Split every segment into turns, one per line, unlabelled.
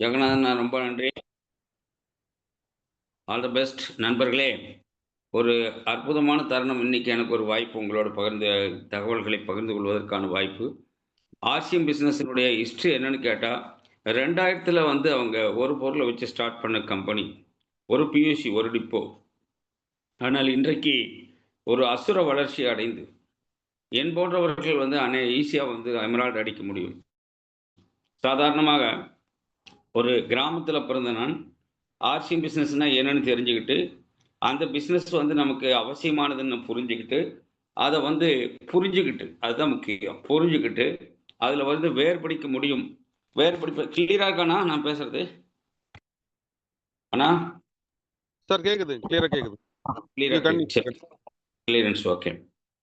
ஜெகநாதன், ரொம்ப நன்றி. All the best நண்பர்களே. ஒரு அற்புதமான தருணம். இன்னைக்கு எனக்கு ஒரு வாய்ப்பு உங்களோட தகவல்களை பகிர்ந்து கொள்வதற்கான வாய்ப்பு. ஆர்சிஎம் பிசினஸினுடைய ஹிஸ்டரி என்னன்னு கேட்டா, 2000த்துல வந்து அவங்க ஒரு பொருள வச்சு ஸ்டார்ட் பண்ண கம்பெனி. ஒரு பியூசி, ஒரு டிப்போ. ஆனால் இன்றைக்கு ஒரு அசுர வளர்ச்சி அடைந்து, என் போன்றவர்கள் வந்து ஈஸியா வந்து எமரால்டு அடிக்க முடியும். சாதாரணமாக ஒரு கிராமத்தில பிறந்த நான், ஆர்சிஎம் பிசினஸ்னா என்னன்னு தெரிஞ்சுக்கிட்டு, அந்த பிசினஸ் வந்து நமக்கு அவசியமானதுன்னு புரிஞ்சுக்கிட்டு, அத வந்து புரிஞ்சுகிட்டு, அதுதான் முக்கியம். புரிஞ்சுகிட்டு, அதுல வந்து வேர்படிக்க முடியும். வேர்படிப்ப கிளியரா இருக்காண்ணா நான் பேசுறது? அண்ணா?
சார் கேக்குது. கிளியரா கேக்குது.
கிளியரா
நீங்க
கேக்குது. சரி. Clearance okay.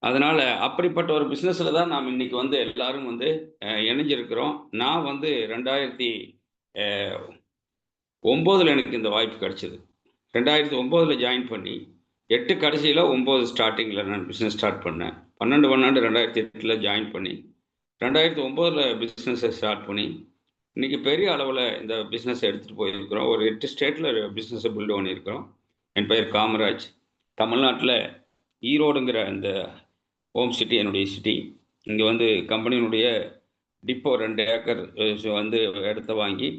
அதனால அப்படிப்பட்ட ஒரு பிசினஸ்ல தான் நாம் இன்னைக்கு வந்து எல்லாரும் வந்து இணைஞ்சிருக்கிறோம். நான் வந்து 2009ல எனக்கு இந்த வாய்ப்பு கிடைச்சது. 2009ல ஜாயின் பண்ணி 8 கடைசியில 9 ஸ்டார்ட்டிங்ல நான் பிசினஸ் ஸ்டார்ட் பண்ணேன். 12 பன்னெண்டு 2008ல ஜாயின் பண்ணி 2009ல பிசினஸை ஸ்டார்ட் பண்ணி இன்னைக்கு பெரிய அளவில் இந்த பிஸ்னஸ் எடுத்துகிட்டு போயிருக்கிறோம். ஒரு 8 ஸ்டேட்டில் பிஸ்னஸை பில்டு பண்ணியிருக்கிறோம். என் பெயர் காமராஜ். தமிழ்நாட்டில் ஈரோடுங்கிற அந்த ஹோம் சிட்டி என்னுடைய சிட்டி. இங்கே வந்து கம்பெனியினுடைய டிப்போ 2 ஏக்கர் வந்து இடத்த வாங்கி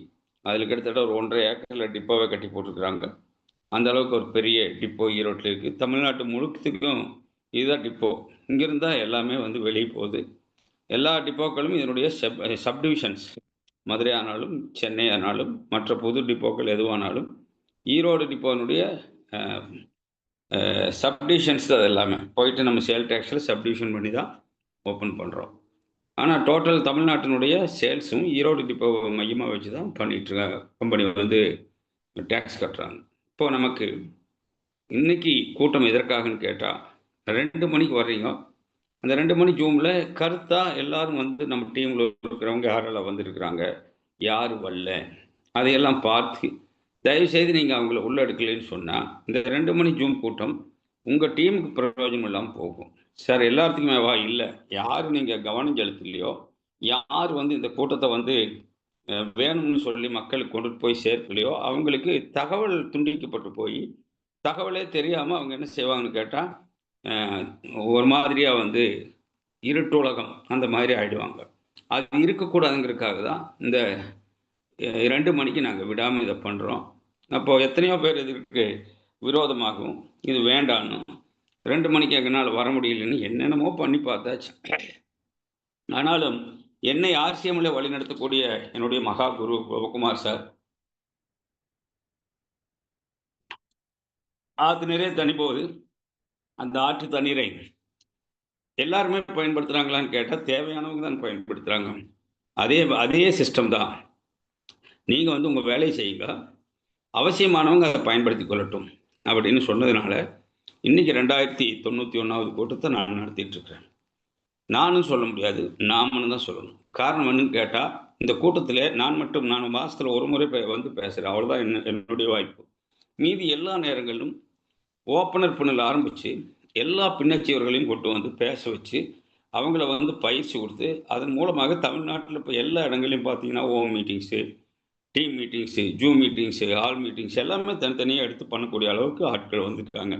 அதில் கிட்டத்தட்ட ஒரு 1.5 ஏக்கரில் டிப்போவை கட்டி போட்டிருக்கிறாங்க. அந்த அளவுக்கு ஒரு பெரிய டிப்போ ஈரோட்டில் இருக்குது. தமிழ்நாட்டு முழுக்கத்துக்கும் இதுதான் டிப்போ. இங்கிருந்தா எல்லாமே வந்து வெளியே போகுது. எல்லா டிப்போக்களும் இதனுடைய சப்டிவிஷன்ஸ். மதுரை ஆனாலும், சென்னை ஆனாலும், மற்ற புது டிப்போக்கள் எதுவானாலும், ஈரோடு டிப்போனுடைய சப்டிவிஷன்ஸ் தான் அது எல்லாமே. போயிட்டு நம்ம சேல் டேக்ஸில் சப்டிவிஷன் பண்ணி தான் ஓப்பன் பண்ணுறோம். ஆனால் டோட்டல் தமிழ்நாட்டினுடைய சேல்ஸும் ஈரோடு டிப்போ மையமாக வச்சு தான் பண்ணிகிட்ருக்காங்க. கம்பெனி வந்து டேக்ஸ் கட்டுறாங்க. இப்போ நமக்கு இன்னைக்கு கூட்டம் எதற்காகன்னு கேட்டால், 2 மணிக்கு வர்றீங்க. அந்த 2 மணி ஜூமில் கருத்தாக எல்லாரும் வந்து நம்ம டீமில் இருக்கிறவங்க யாரெல்லாம் வந்திருக்கிறாங்க, யார் வரல, அதையெல்லாம் பார்த்து தயவுசெய்து நீங்கள் அவங்கள உள்ள எடுக்கலைன்னு சொன்னால் இந்த 2 மணி ஜூம் கூட்டம் உங்கள் டீமுக்கு பிரயோஜனம் இல்லாமல் போகும். சார் எல்லாத்துக்குமே வா இல்லை, யார் நீங்கள் கவனம் செலுத்தலையோ, யார் வந்து இந்த கூட்டத்தை வந்து வேணும்னு சொல்லி மக்களுக்கு கொண்டு போய் சேர்க்கலையோ அவங்களுக்கு தகவல் துண்டிக்கப்பட்டு போய் தகவலே தெரியாமல் அவங்க என்ன செய்வாங்கன்னு கேட்டால் ஒரு மாதிரியாக வந்து இருட்டுலகம் அந்த மாதிரி ஆயிடுவாங்க. அது இருக்கக்கூடாதுங்கிறதுக்காக தான் இந்த 2 மணிக்கு நாங்கள் விடாமல் இதை பண்ணுறோம். அப்போ எத்தனையோ பேர் இதற்கு விரோதமாகவும் இது வேண்டான்னு 2 மணிக்கு எங்களால் வர முடியலன்னு என்னென்னமோ பண்ணி பார்த்தாச்சு. ஆனாலும் என்னை ஆர்சிஎம்ல வழிநடத்தக்கூடிய என்னுடைய மகா குரு கோபகுமார் சார், ஆற்று நிறைய தண்ணி போகுது, அந்த ஆற்று தண்ணீரை எல்லாருமே பயன்படுத்துகிறாங்களான்னு கேட்டால் தேவையானவங்க தான் பயன்படுத்துகிறாங்க. அதே சிஸ்டம் தான். நீங்கள் வந்து உங்கள் வேலையை செய்யுங்க, அவசியமானவங்க அதை பயன்படுத்தி கொள்ளட்டும் அப்படின்னு சொன்னதுனால இன்னைக்கு 2091வது கூட்டத்தை நான் நடத்திட்டு இருக்கிறேன். நானும் சொல்ல முடியாது, நாமன்னு தான் சொல்லணும். காரணம் என்னன்னு கேட்டால், இந்த கூட்டத்தில் நான் மாதத்தில் ஒரு முறை வந்து பேசுகிறேன். அவ்வளோதான் என்னுடைய வாய்ப்பு. மீதி எல்லா நேரங்களிலும் ஓப்பனர் பின்னல் ஆரம்பித்து எல்லா பின்னச்சியவர்களையும் கொண்டு வந்து பேச வச்சு அவங்கள வந்து பயிற்சி கொடுத்து அதன் மூலமாக தமிழ்நாட்டில் இப்போ எல்லா இடங்களையும் பார்த்தீங்கன்னா home meetings, team meetings, zoom meetings, all meetings எல்லாமே தனித்தனியாக எடுத்து பண்ணக்கூடிய அளவுக்கு ஆட்கள் வந்துருக்காங்க.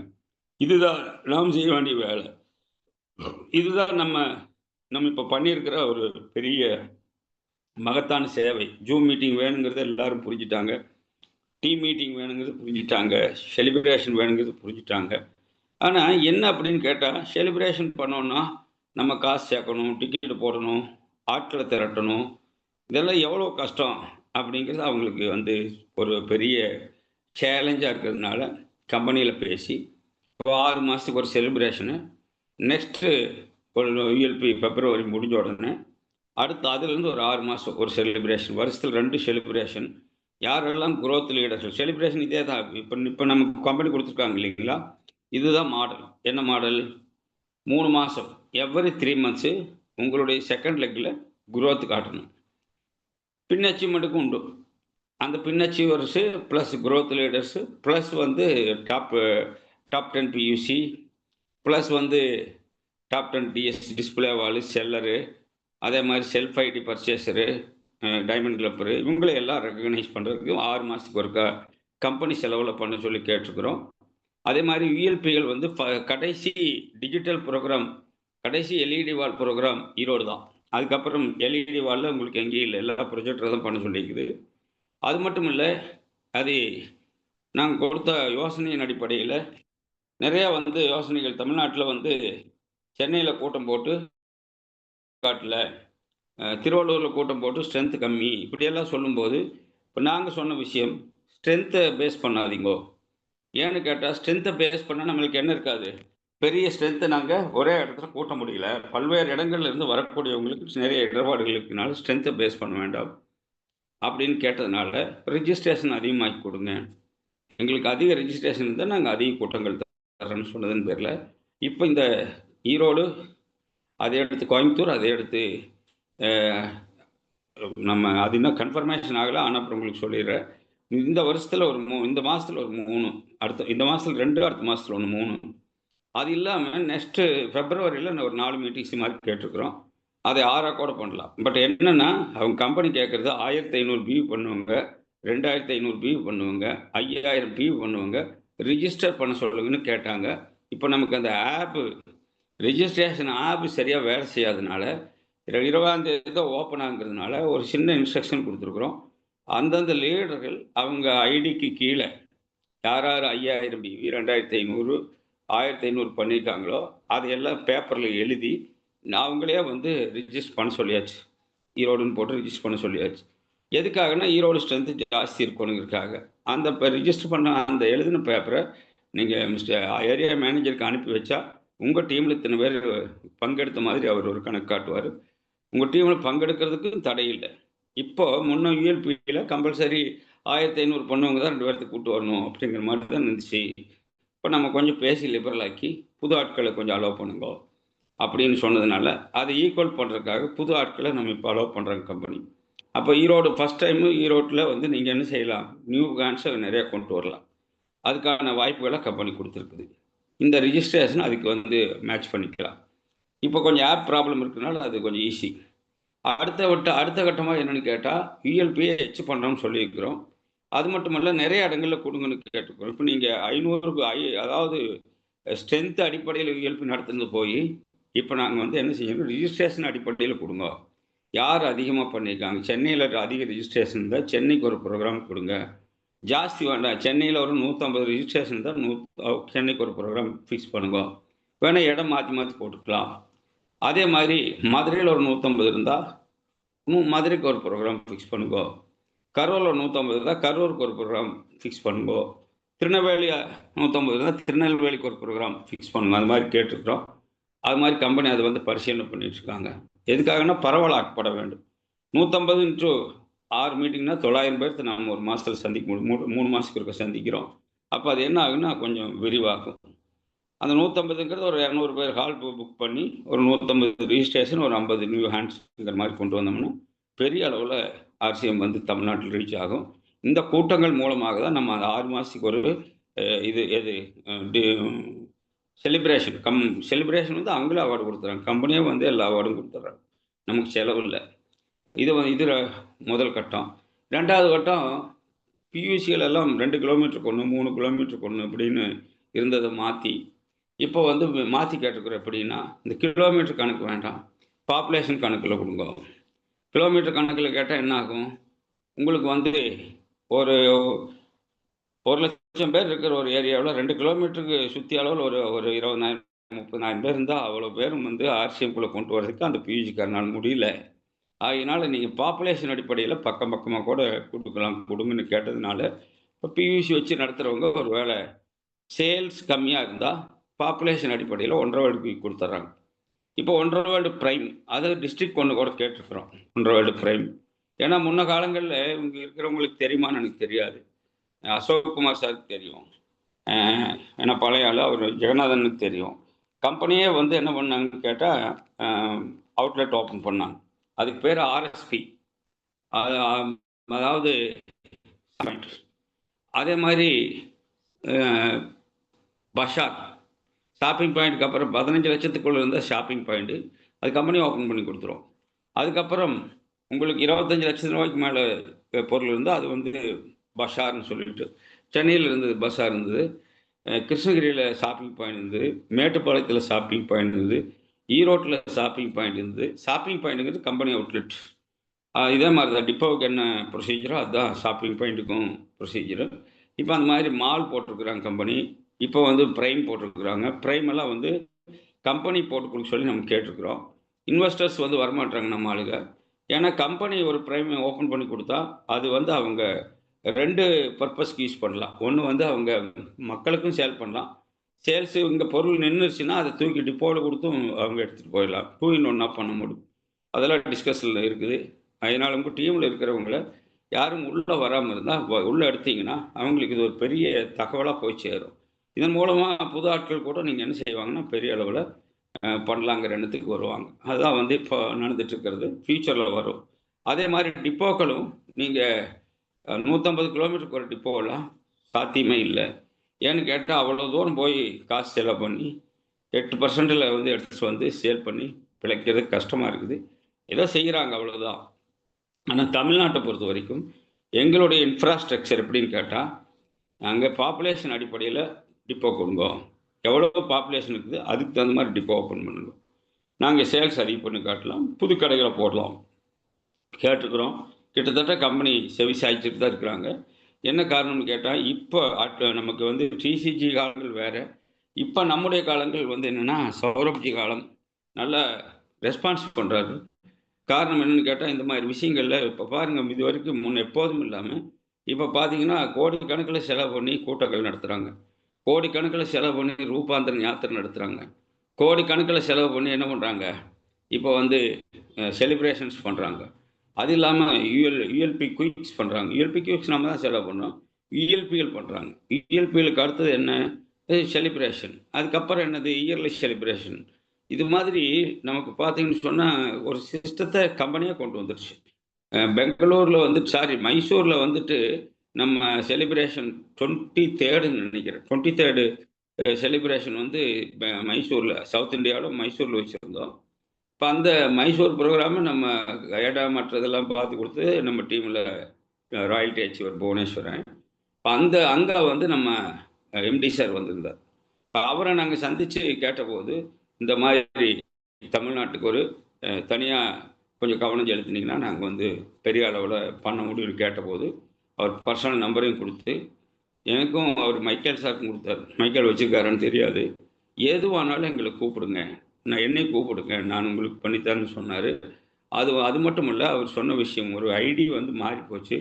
இதுதான் நாம் செய்ய வேண்டிய வேலை. இதுதான் நம்ம இப்போ பண்ணியிருக்கிற ஒரு பெரிய மகத்தான சேவை. ஜூம் மீட்டிங் வேணுங்கிறத எல்லாரும் புரிஞ்சுட்டாங்க. டீம் மீட்டிங் வேணுங்கிறது புரிஞ்சுட்டாங்க. செலிப்ரேஷன் வேணுங்கிறது புரிஞ்சுட்டாங்க. ஆனால் என்ன அப்படின்னு கேட்டால், செலிப்ரேஷன் பண்ணோன்னா நம்ம காசு சேர்க்கணும், டிக்கெட்டு போடணும், ஆட்களை திரட்டணும், இதெல்லாம் எவ்வளோ கஷ்டம் அப்படிங்கிறது அவங்களுக்கு வந்து ஒரு பெரிய சேலஞ்சாக இருக்கிறதுனால கம்பெனியில் பேசி இப்போ 6 மாதத்துக்கு ஒரு செலிப்ரேஷனு, நெக்ஸ்ட்டு ஒரு யூஎல்பி பிப்ரவரி முடிஞ்ச உடனே அடுத்து அதுலேருந்து ஒரு 6 மாதம் ஒரு செலிப்ரேஷன், வருஷத்தில் 2 செலிப்ரேஷன். யாரெல்லாம் குரோத் லீடர்கள் செலிப்ரேஷன் இதே தான். இப்போ நமக்கு கம்பெனி கொடுத்துருக்காங்க இல்லைங்களா, இதுதான் மாடல். என்ன மாடல்? 3 மாதம், எவ்ரி 3 மந்த்ஸு உங்களுடைய செகண்ட் லெக்கில் குரோத் காட்டணும். பின் அச்சீவ்மெண்ட்டுக்கும் உண்டு. அந்த பின் அச்சீவர்ஸு ப்ளஸ் குரோத் லீடர்ஸு ப்ளஸ் வந்து டாப் 10 பியூசி ப்ளஸ் வந்து டாப் 10 டிஎஸ் டிஸ்பிளே வாலு, செல்லரு, அதே மாதிரி செல்ஃப் ஐடி பர்ச்சேஸரு, டைமண்ட் கிளப்பரு இவங்களை எல்லாம் ரெக்கக்னைஸ் பண்ணுறதுக்கு 6 மாதத்துக்கு ஒருக்கா கம்பெனி செலவில் பண்ண சொல்லி கேட்டிருக்கிறோம். அதே மாதிரி யூஎல்பிகள் வந்து கடைசி டிஜிட்டல் ப்ரோக்ராம், கடைசி எல்இடி வால் ப்ரோக்ராம் ஈரோடு தான். அதுக்கப்புறம் எல்இடி வாலில் உங்களுக்கு எங்கேயும் இல்லை, எல்லா ப்ரொஜெக்டர் தான் பண்ண சொல்லியிருக்குது. அது மட்டும் இல்லை, அது நாங்கள் கொடுத்த யோசனையின் அடிப்படையில் நிறையா வந்து யோசனைகள் தமிழ்நாட்டில் வந்து சென்னையில் கூட்டம் போட்டு காட்டில் திருவள்ளூரில் கூட்டம் போட்டு ஸ்ட்ரென்த்து கம்மி இப்படியெல்லாம் சொல்லும்போது இப்போ நாங்கள் சொன்ன விஷயம் ஸ்ட்ரென்த்தை பேஸ் பண்ணாதீங்கோ. ஏன்னு கேட்டால் ஸ்ட்ரென்த்தை பேஸ் பண்ணால் நம்மளுக்கு என்ன இருக்காது, பெரிய ஸ்ட்ரென்த்தை நாங்கள் ஒரே இடத்துல கூட்ட முடியல. பல்வேறு இடங்கள்ல இருந்து வரக்கூடியவங்களுக்கு நிறைய இடர்பாடுகள் இருக்கனால ஸ்ட்ரென்த்தை பேஸ் பண்ண வேண்டாம் அப்படின்னு கேட்டதுனால ரிஜிஸ்ட்ரேஷன் அதிகமாக்கி கொடுங்க, எங்களுக்கு அதிக ரிஜிஸ்ட்ரேஷன் இருந்தால் நாங்கள் அதிக கூட்டங்கள் தரேன்னு சொன்னதுன்னு பேரில் இப்போ இந்த ஈரோடு, அதை எடுத்து கோயம்புத்தூர், அதை எடுத்து நம்ம அது இன்னும் கன்ஃபர்மேஷன் ஆகலை, ஆனால் அப்புறம் உங்களுக்கு சொல்லிடுறேன். இந்த வருஷத்தில் ஒரு இந்த மாதத்தில் ஒரு 3, அடுத்த இந்த மாதத்தில் 2, அடுத்த மாதத்தில் 1, 3. அது இல்லாமல் நெக்ஸ்ட்டு ஃபெப்ரவரியில் ஒரு 4 மீட்டிங்ஸ் மாதிரி கேட்டிருக்கிறோம். அதை 6 கூட பண்ணலாம். பட் என்னென்னா அவங்க கம்பெனி கேட்குறது 1500 பியூ பண்ணுவாங்க, 2500 பியூ பண்ணுவாங்க, 5000 பியூ பண்ணுவாங்க, ரிஜிஸ்டர் பண்ண சொல்லுங்கன்னு கேட்டாங்க. இப்போ நமக்கு அந்த ஆப்பு ரிஜிஸ்ட்ரேஷன் ஆப்பு சரியாக வேலை செய்யாதனால 20ஆம் தேதி தான் ஓப்பன் ஆகுறதுனால ஒரு சின்ன இன்ஸ்ட்ரக்ஷன் கொடுத்துருக்குறோம். அந்தந்த லீடர்கள் அவங்க ஐடிக்கு கீழே யார் யார் 5000 பிவி, 2500, 1500 பண்ணியிருக்காங்களோ அதையெல்லாம் பேப்பரில் எழுதி அவங்களே வந்து ரிஜிஸ்டர் பண்ண சொல்லியாச்சு. ஈரோடுன்னு போட்டு ரிஜிஸ்டர் பண்ண சொல்லியாச்சு. எதுக்காகனா ஈரோடு ஸ்ட்ரென்த்து ஜாஸ்தி இருக்கணுங்கிறதுக்காக. அந்த இப்போ ரிஜிஸ்டர் பண்ண அந்த எழுதின பேப்பரை நீங்கள் மிஸ்டர் ஏரியா மேனேஜருக்கு அனுப்பி வச்சா உங்கள் டீமில் இத்தனை பேர் பங்கெடுத்த மாதிரி அவர் ஒரு கணக்கு காட்டுவார். உங்கள் டீமில் பங்கெடுக்கிறதுக்கும் தடை இல்லை. இப்போ முன்ன யூஎல்பியில் கம்பல்சரி 1500 பண்ணவங்க தான் 2 பேர்த்துக்கு கூப்பிட்டு வரணும் அப்படிங்கிற மாதிரி தான் இருந்துச்சு. இப்போ நம்ம கொஞ்சம் பேசி லிபரல் ஆக்கி புது ஆட்களை கொஞ்சம் அலோவ் பண்ணுங்க அப்படின்னு சொன்னதுனால அதை ஈக்குவல் பண்ணுறதுக்காக புது ஆட்களை நம்ம இப்போ அலோவ் பண்ணுறாங்க கம்பெனி. அப்போ ஈரோடு ஃபஸ்ட் டைமு ஈரோட்டில் வந்து நீங்கள் என்ன செய்யலாம், நியூ பிரான்ச்சை நிறையா கொண்டு வரலாம். அதுக்கான வாய்ப்புகளை கம்பெனி கொடுத்துருக்குது. இந்த ரிஜிஸ்ட்ரேஷன் அதுக்கு வந்து மேட்ச் பண்ணிக்கலாம். இப்போ கொஞ்சம் ஆப் ப்ராப்ளம் இருக்கிறதுனால அது கொஞ்சம் ஈஸி. அடுத்த கட்டமாக என்னென்னு கேட்டால் யூஎல்பியை எச் பண்ணுறோம்னு சொல்லியிருக்கிறோம். அது மட்டும் இல்லை நிறைய இடங்களில் கொடுங்கன்னு கேட்டுக்கிறோம். இப்போ நீங்கள் 500 அதாவது ஸ்ட்ரென்த் அடிப்படையில் யூஎல்பி நடத்துனது போய் இப்போ நாங்கள் வந்து என்ன செய்யணும், ரிஜிஸ்ட்ரேஷன் அடிப்படையில் கொடுங்க. யார் அதிகமாக பண்ணியிருக்காங்க, சென்னையில் அதிக ரிஜிஸ்ட்ரேஷன் இருந்தால் சென்னைக்கு ஒரு ப்ரோக்ராம் கொடுங்க, ஜாஸ்தி வேண்டாம், சென்னையில் ஒரு 150 ரிஜிஸ்ட்ரேஷன் தான் சென்னைக்கு ஒரு ப்ரோக்ராம் ஃபிக்ஸ் பண்ணுங்க, வேணால் இடம் மாற்றி மாற்றி போட்டுக்கலாம். அதே மாதிரி மதுரையில் ஒரு 150 இருந்தால் மதுரைக்கு ஒரு ப்ரோக்ராம் ஃபிக்ஸ் பண்ணுங்க, கரூரில் 150 இருந்தால் கரூருக்கு ஒரு ப்ரோக்ராம் ஃபிக்ஸ் பண்ணுங்க, திருநெல்வேலி 150 இருந்தால் திருநெல்வேலிக்கு ஒரு ப்ரோக்ராம் ஃபிக்ஸ் பண்ணுங்க. அது மாதிரி கேட்டிருக்கிறோம். அது மாதிரி கம்பெனி அதை வந்து பரிசீலனை பண்ணிட்டுருக்காங்க. எதுக்காகனா பரவலாக்கப்பட வேண்டும். 150 × 6 மீட்டிங்னா 900 பேர்த்து நம்ம ஒரு மாதத்தில் சந்திக்க முடியும், 3 மாதத்துக்கு இருக்க சந்திக்கிறோம். அப்போ அது என்ன ஆகுன்னா கொஞ்சம் விரிவாகும். அந்த 150ங்கிறது ஒரு 200 பேர் ஹால் புக் பண்ணி ஒரு 150 ரிஜிஸ்ட்ரேஷன், ஒரு 50 நியூ ஹேண்ட்ஸுங்கிற மாதிரி கொண்டு வந்தோம்னா பெரிய அளவில் ஆர்சிஎம் வந்து தமிழ்நாட்டில் ரீச் ஆகும். இந்த கூட்டங்கள் மூலமாக தான் நம்ம அந்த 6 மாதத்துக்கு ஒரு செலிப்ரேஷன் வந்து அவங்களே அவார்டு கொடுத்துறாங்க, கம்பெனியே வந்து எல்லா அவார்டும் கொடுத்துட்றாங்க, நமக்கு செலவு இல்லை. இதில் முதல் கட்டம். 2வது கட்டம் பியூசிகள் எல்லாம் 2 கிலோமீட்டருக்கு ஒன்று, 3 கிலோமீட்டருக்கு ஒன்று அப்படின்னு இருந்ததை மாற்றி இப்போ வந்து மாற்றி கேட்டுக்கிறோம். எப்படின்னா இந்த கிலோமீட்டர் கணக்கு வேண்டாம், பாப்புலேஷன் கணக்கில் கொடுங்க. கிலோமீட்டர் கணக்கில் கேட்டால் என்ன ஆகும், உங்களுக்கு வந்து ஒரு 1,00,000 பேர் இருக்கிற ஒரு ஏரியாவில் 2 கிலோமீட்டருக்கு சுற்றி அளவில் ஒரு 20,000 30,000 பேர் இருந்தால் அவ்வளோ பேரும் வந்து ஆர்சிஎம்குள்ளே கொண்டு வரதுக்கு அந்த பியூசிக்காரனால் முடியல. அதனால் நீங்கள் பாப்புலேஷன் அடிப்படையில் பக்கமாக கூட கொடுங்கன்னு கேட்டதுனால இப்போ பியூசி வச்சு நடத்துகிறவங்க ஒரு வேளை சேல்ஸ் கம்மியாக இருந்தால் பாப்புலேஷன் அடிப்படையில் 1.5 வேர்ல்டு கொடுத்துட்றாங்க. இப்போ 1.5 வேர்ல்டு ப்ரைம், அதை டிஸ்ட்ரிக்ட் ஒன்று கூட கேட்டிருக்கிறோம், 1.5 வேர்ல்டு ப்ரைம். ஏன்னா முன்ன காலங்களில் இவங்க இருக்கிறவங்களுக்கு தெரியுமான்னு எனக்கு தெரியாது. அசோக் குமார் சாருக்கு தெரியும், ஏன்னா பழைய ஆள், அவர் ஜெகநாதனுக்கு தெரியும். கம்பெனியே வந்து என்ன பண்ணாங்கன்னு கேட்டால் அவுட்லெட் ஓப்பன் பண்ணாங்க. அதுக்கு பேர் ஆர்எஸ்பி, அதாவது அதே மாதிரி பஷார் ஷாப்பிங் பாயிண்ட்டுக்கு அப்புறம் 15 லட்சத்துக்குள்ளே இருந்தால் ஷாப்பிங் பாயிண்ட்டு அது கம்பெனி ஓப்பன் பண்ணி கொடுத்துரும். அதுக்கப்புறம் உங்களுக்கு 25 லட்சம் ரூபாய்க்கு மேலே பொருள் இருந்தால் அது வந்து பஷார்னு சொல்லிட்டு சென்னையில் இருந்தது, பஸார் இருந்தது, கிருஷ்ணகிரியில் ஷாப்பிங் பாயிண்ட் இருந்தது, மேட்டுப்பாளையத்தில் ஷாப்பிங் பாயிண்ட் இருந்தது, ஈரோட்டில் ஷாப்பிங் பாயிண்ட் இருந்தது. ஷாப்பிங் பாயிண்ட்டுங்கிறது கம்பெனி அவுட்லெட். இதே மாதிரி தான் டிப்போவுக்கு என்ன ப்ரொசீஜரோ அதுதான் ஷாப்பிங் பாயிண்ட்டுக்கும் ப்ரொசீஜரு. இப்போ அந்த மாதிரி மால் போட்டிருக்கிறாங்க கம்பெனி. இப்போ வந்து ப்ரைம் போட்டிருக்கிறாங்க. ப்ரைம் எல்லாம் வந்து கம்பெனி போட்டு கொடுக்க சொல்லி நம்ம கேட்டிருக்கிறோம். இன்வெஸ்டர்ஸ் வந்து வரமாட்டாங்க நம்ம ஆளுங்க. ஏன்னா கம்பெனி ஒரு ப்ரைம் ஓப்பன் பண்ணி கொடுத்தா அது வந்து அவங்க 2 பர்பஸ்க்கு யூஸ் பண்ணலாம். ஒன்று வந்து அவங்க மக்களுக்கும் சேல் பண்ணலாம். சேல்ஸு இங்கே பொருள் நின்றுச்சுன்னா அதை தூக்கி டிப்போவில் கொடுத்தும் அவங்க எடுத்துகிட்டு போயிடலாம். 2 in 1 பண்ண முடியும். அதெல்லாம் டிஸ்கஷனில் இருக்குது. அதனால் உங்கள் டீமில் இருக்கிறவங்கள யாரும் உள்ளே வராமல் இருந்தால் உள்ளே எடுத்தீங்கன்னா அவங்களுக்கு இது ஒரு பெரிய தகவலாக போய் சேரும். இதன் மூலமாக புது ஆட்கள் கூட நீங்கள் என்ன செய்வாங்கன்னா பெரிய அளவில் பண்ணலாங்கிற எண்ணத்துக்கு வருவாங்க. அதுதான் வந்து இப்போ நடந்துட்டு இருக்கிறது, ஃப்யூச்சரில் வரும். அதே மாதிரி டிப்போக்களும் நீங்கள் 150 கிலோமீட்டருக்கு ஒரு டிப்போவெல்லாம் சாத்தியமே இல்லை. ஏன்னு கேட்டால் அவ்வளோ தூரம் போய் காசு செலவு பண்ணி 8% வந்து எடுத்துகிட்டு வந்து சேல் பண்ணி பிழைக்கிறது கஷ்டமாக இருக்குது. ஏதோ செய்கிறாங்க, அவ்வளோதான். ஆனால் தமிழ்நாட்டை பொறுத்த வரைக்கும் எங்களுடைய இன்ஃப்ராஸ்ட்ரக்சர் எப்படின்னு கேட்டால், நாங்கள் பாப்புலேஷன் அடிப்படையில் டிப்போ கொடுங்க. எவ்வளோ பாப்புலேஷன் இருக்குது அதுக்கு தகுந்த மாதிரி டிப்போ ஓப்பன் பண்ணுங்க. நாங்கள் சேல்ஸ் அதிக பண்ணி காட்டலாம், புது கடைகளை போடலாம் கேட்டுக்கிறோம். கிட்டத்தட்ட கம்பெனி செவி சாய்ச்சிட்டு தான் இருக்கிறாங்க. என்ன காரணம்னு கேட்டால், இப்போ நமக்கு வந்து டிசிஜி காலங்கள் வேறு, இப்போ நம்முடைய காலங்கள் வந்து என்னென்னா சௌரப்ஜி காலம். நல்லா ரெஸ்பான்ஸ் பண்ணுறாரு. காரணம் என்னென்னு கேட்டால், இந்த மாதிரி விஷயங்களில் இப்போ பாருங்கள், இது வரைக்கும் முன்ன எப்போதும் இல்லாமல் இப்போ பார்த்தீங்கன்னா கோடிக்கணக்கில் செலவு பண்ணி கூட்டங்கள் நடத்துகிறாங்க. கோடிக்கணக்கில் செலவு பண்ணி ரூபாந்தரன் யாத்திரை நடத்துகிறாங்க. கோடிக்கணக்கில் செலவு பண்ணி என்ன பண்ணுறாங்க, இப்போ வந்து செலிப்ரேஷன்ஸ் பண்ணுறாங்க. அது இல்லாமல் யூஎல்பி குயிக்ஸ் பண்ணுறாங்க. யூஎல்பி குயிக்ஸ் நம்ம தான் செலவு பண்ணோம். யூஎல்பிஎல் பண்ணுறாங்க. யூஎல்பிஎலுக்கு அடுத்தது என்ன, செலிப்ரேஷன். அதுக்கப்புறம் என்னது, இயர்லி செலிப்ரேஷன். இது மாதிரி நமக்கு பார்த்தீங்கன்னு சொன்னால் ஒரு சிஸ்டத்தை கம்பெனியாக கொண்டு வந்துருச்சு. பெங்களூரில் வந்து மைசூரில் வந்துட்டு நம்ம செலிப்ரேஷன் 23rd நினைக்கிறேன், 23rd செலிப்ரேஷன் வந்து மைசூரில், சவுத் இந்தியாவில் மைசூரில் வச்சுருந்தோம். இப்போ அந்த மைசூர் ப்ரோக்ராமை நம்ம இடம் மற்றதெல்லாம் பார்த்து கொடுத்து நம்ம டீமில் ராயல்டி அச்சீவர் புவனேஸ்வரன். இப்போ அங்கே வந்து நம்ம எம்டி சார் வந்திருந்தார். அவரை நாங்கள் சந்தித்து கேட்டபோது, இந்த மாதிரி தமிழ்நாட்டுக்கு ஒரு தனியாக கொஞ்சம் கவனம் செலுத்தினீங்கன்னா நாங்கள் வந்து பெரிய அளவில் பண்ண முடியும்னு கேட்டபோது, அவர் பர்சனல் நம்பரையும் கொடுத்து, எனக்கும் அவர் மைக்கேல் சாருக்கும் கொடுத்தார். மைக்கேல் வச்சுருக்காருன்னு தெரியாது. எதுவானாலும் எங்களை கூப்பிடுங்க, என்னை கூப்பிடுங்க, நான் உங்களுக்கு பண்ணித்தரேன்னு சொன்னார். அது மட்டும் இல்லை, அவர் சொன்ன விஷயம், ஒரு ஐடி வந்து மாறி போச்சு,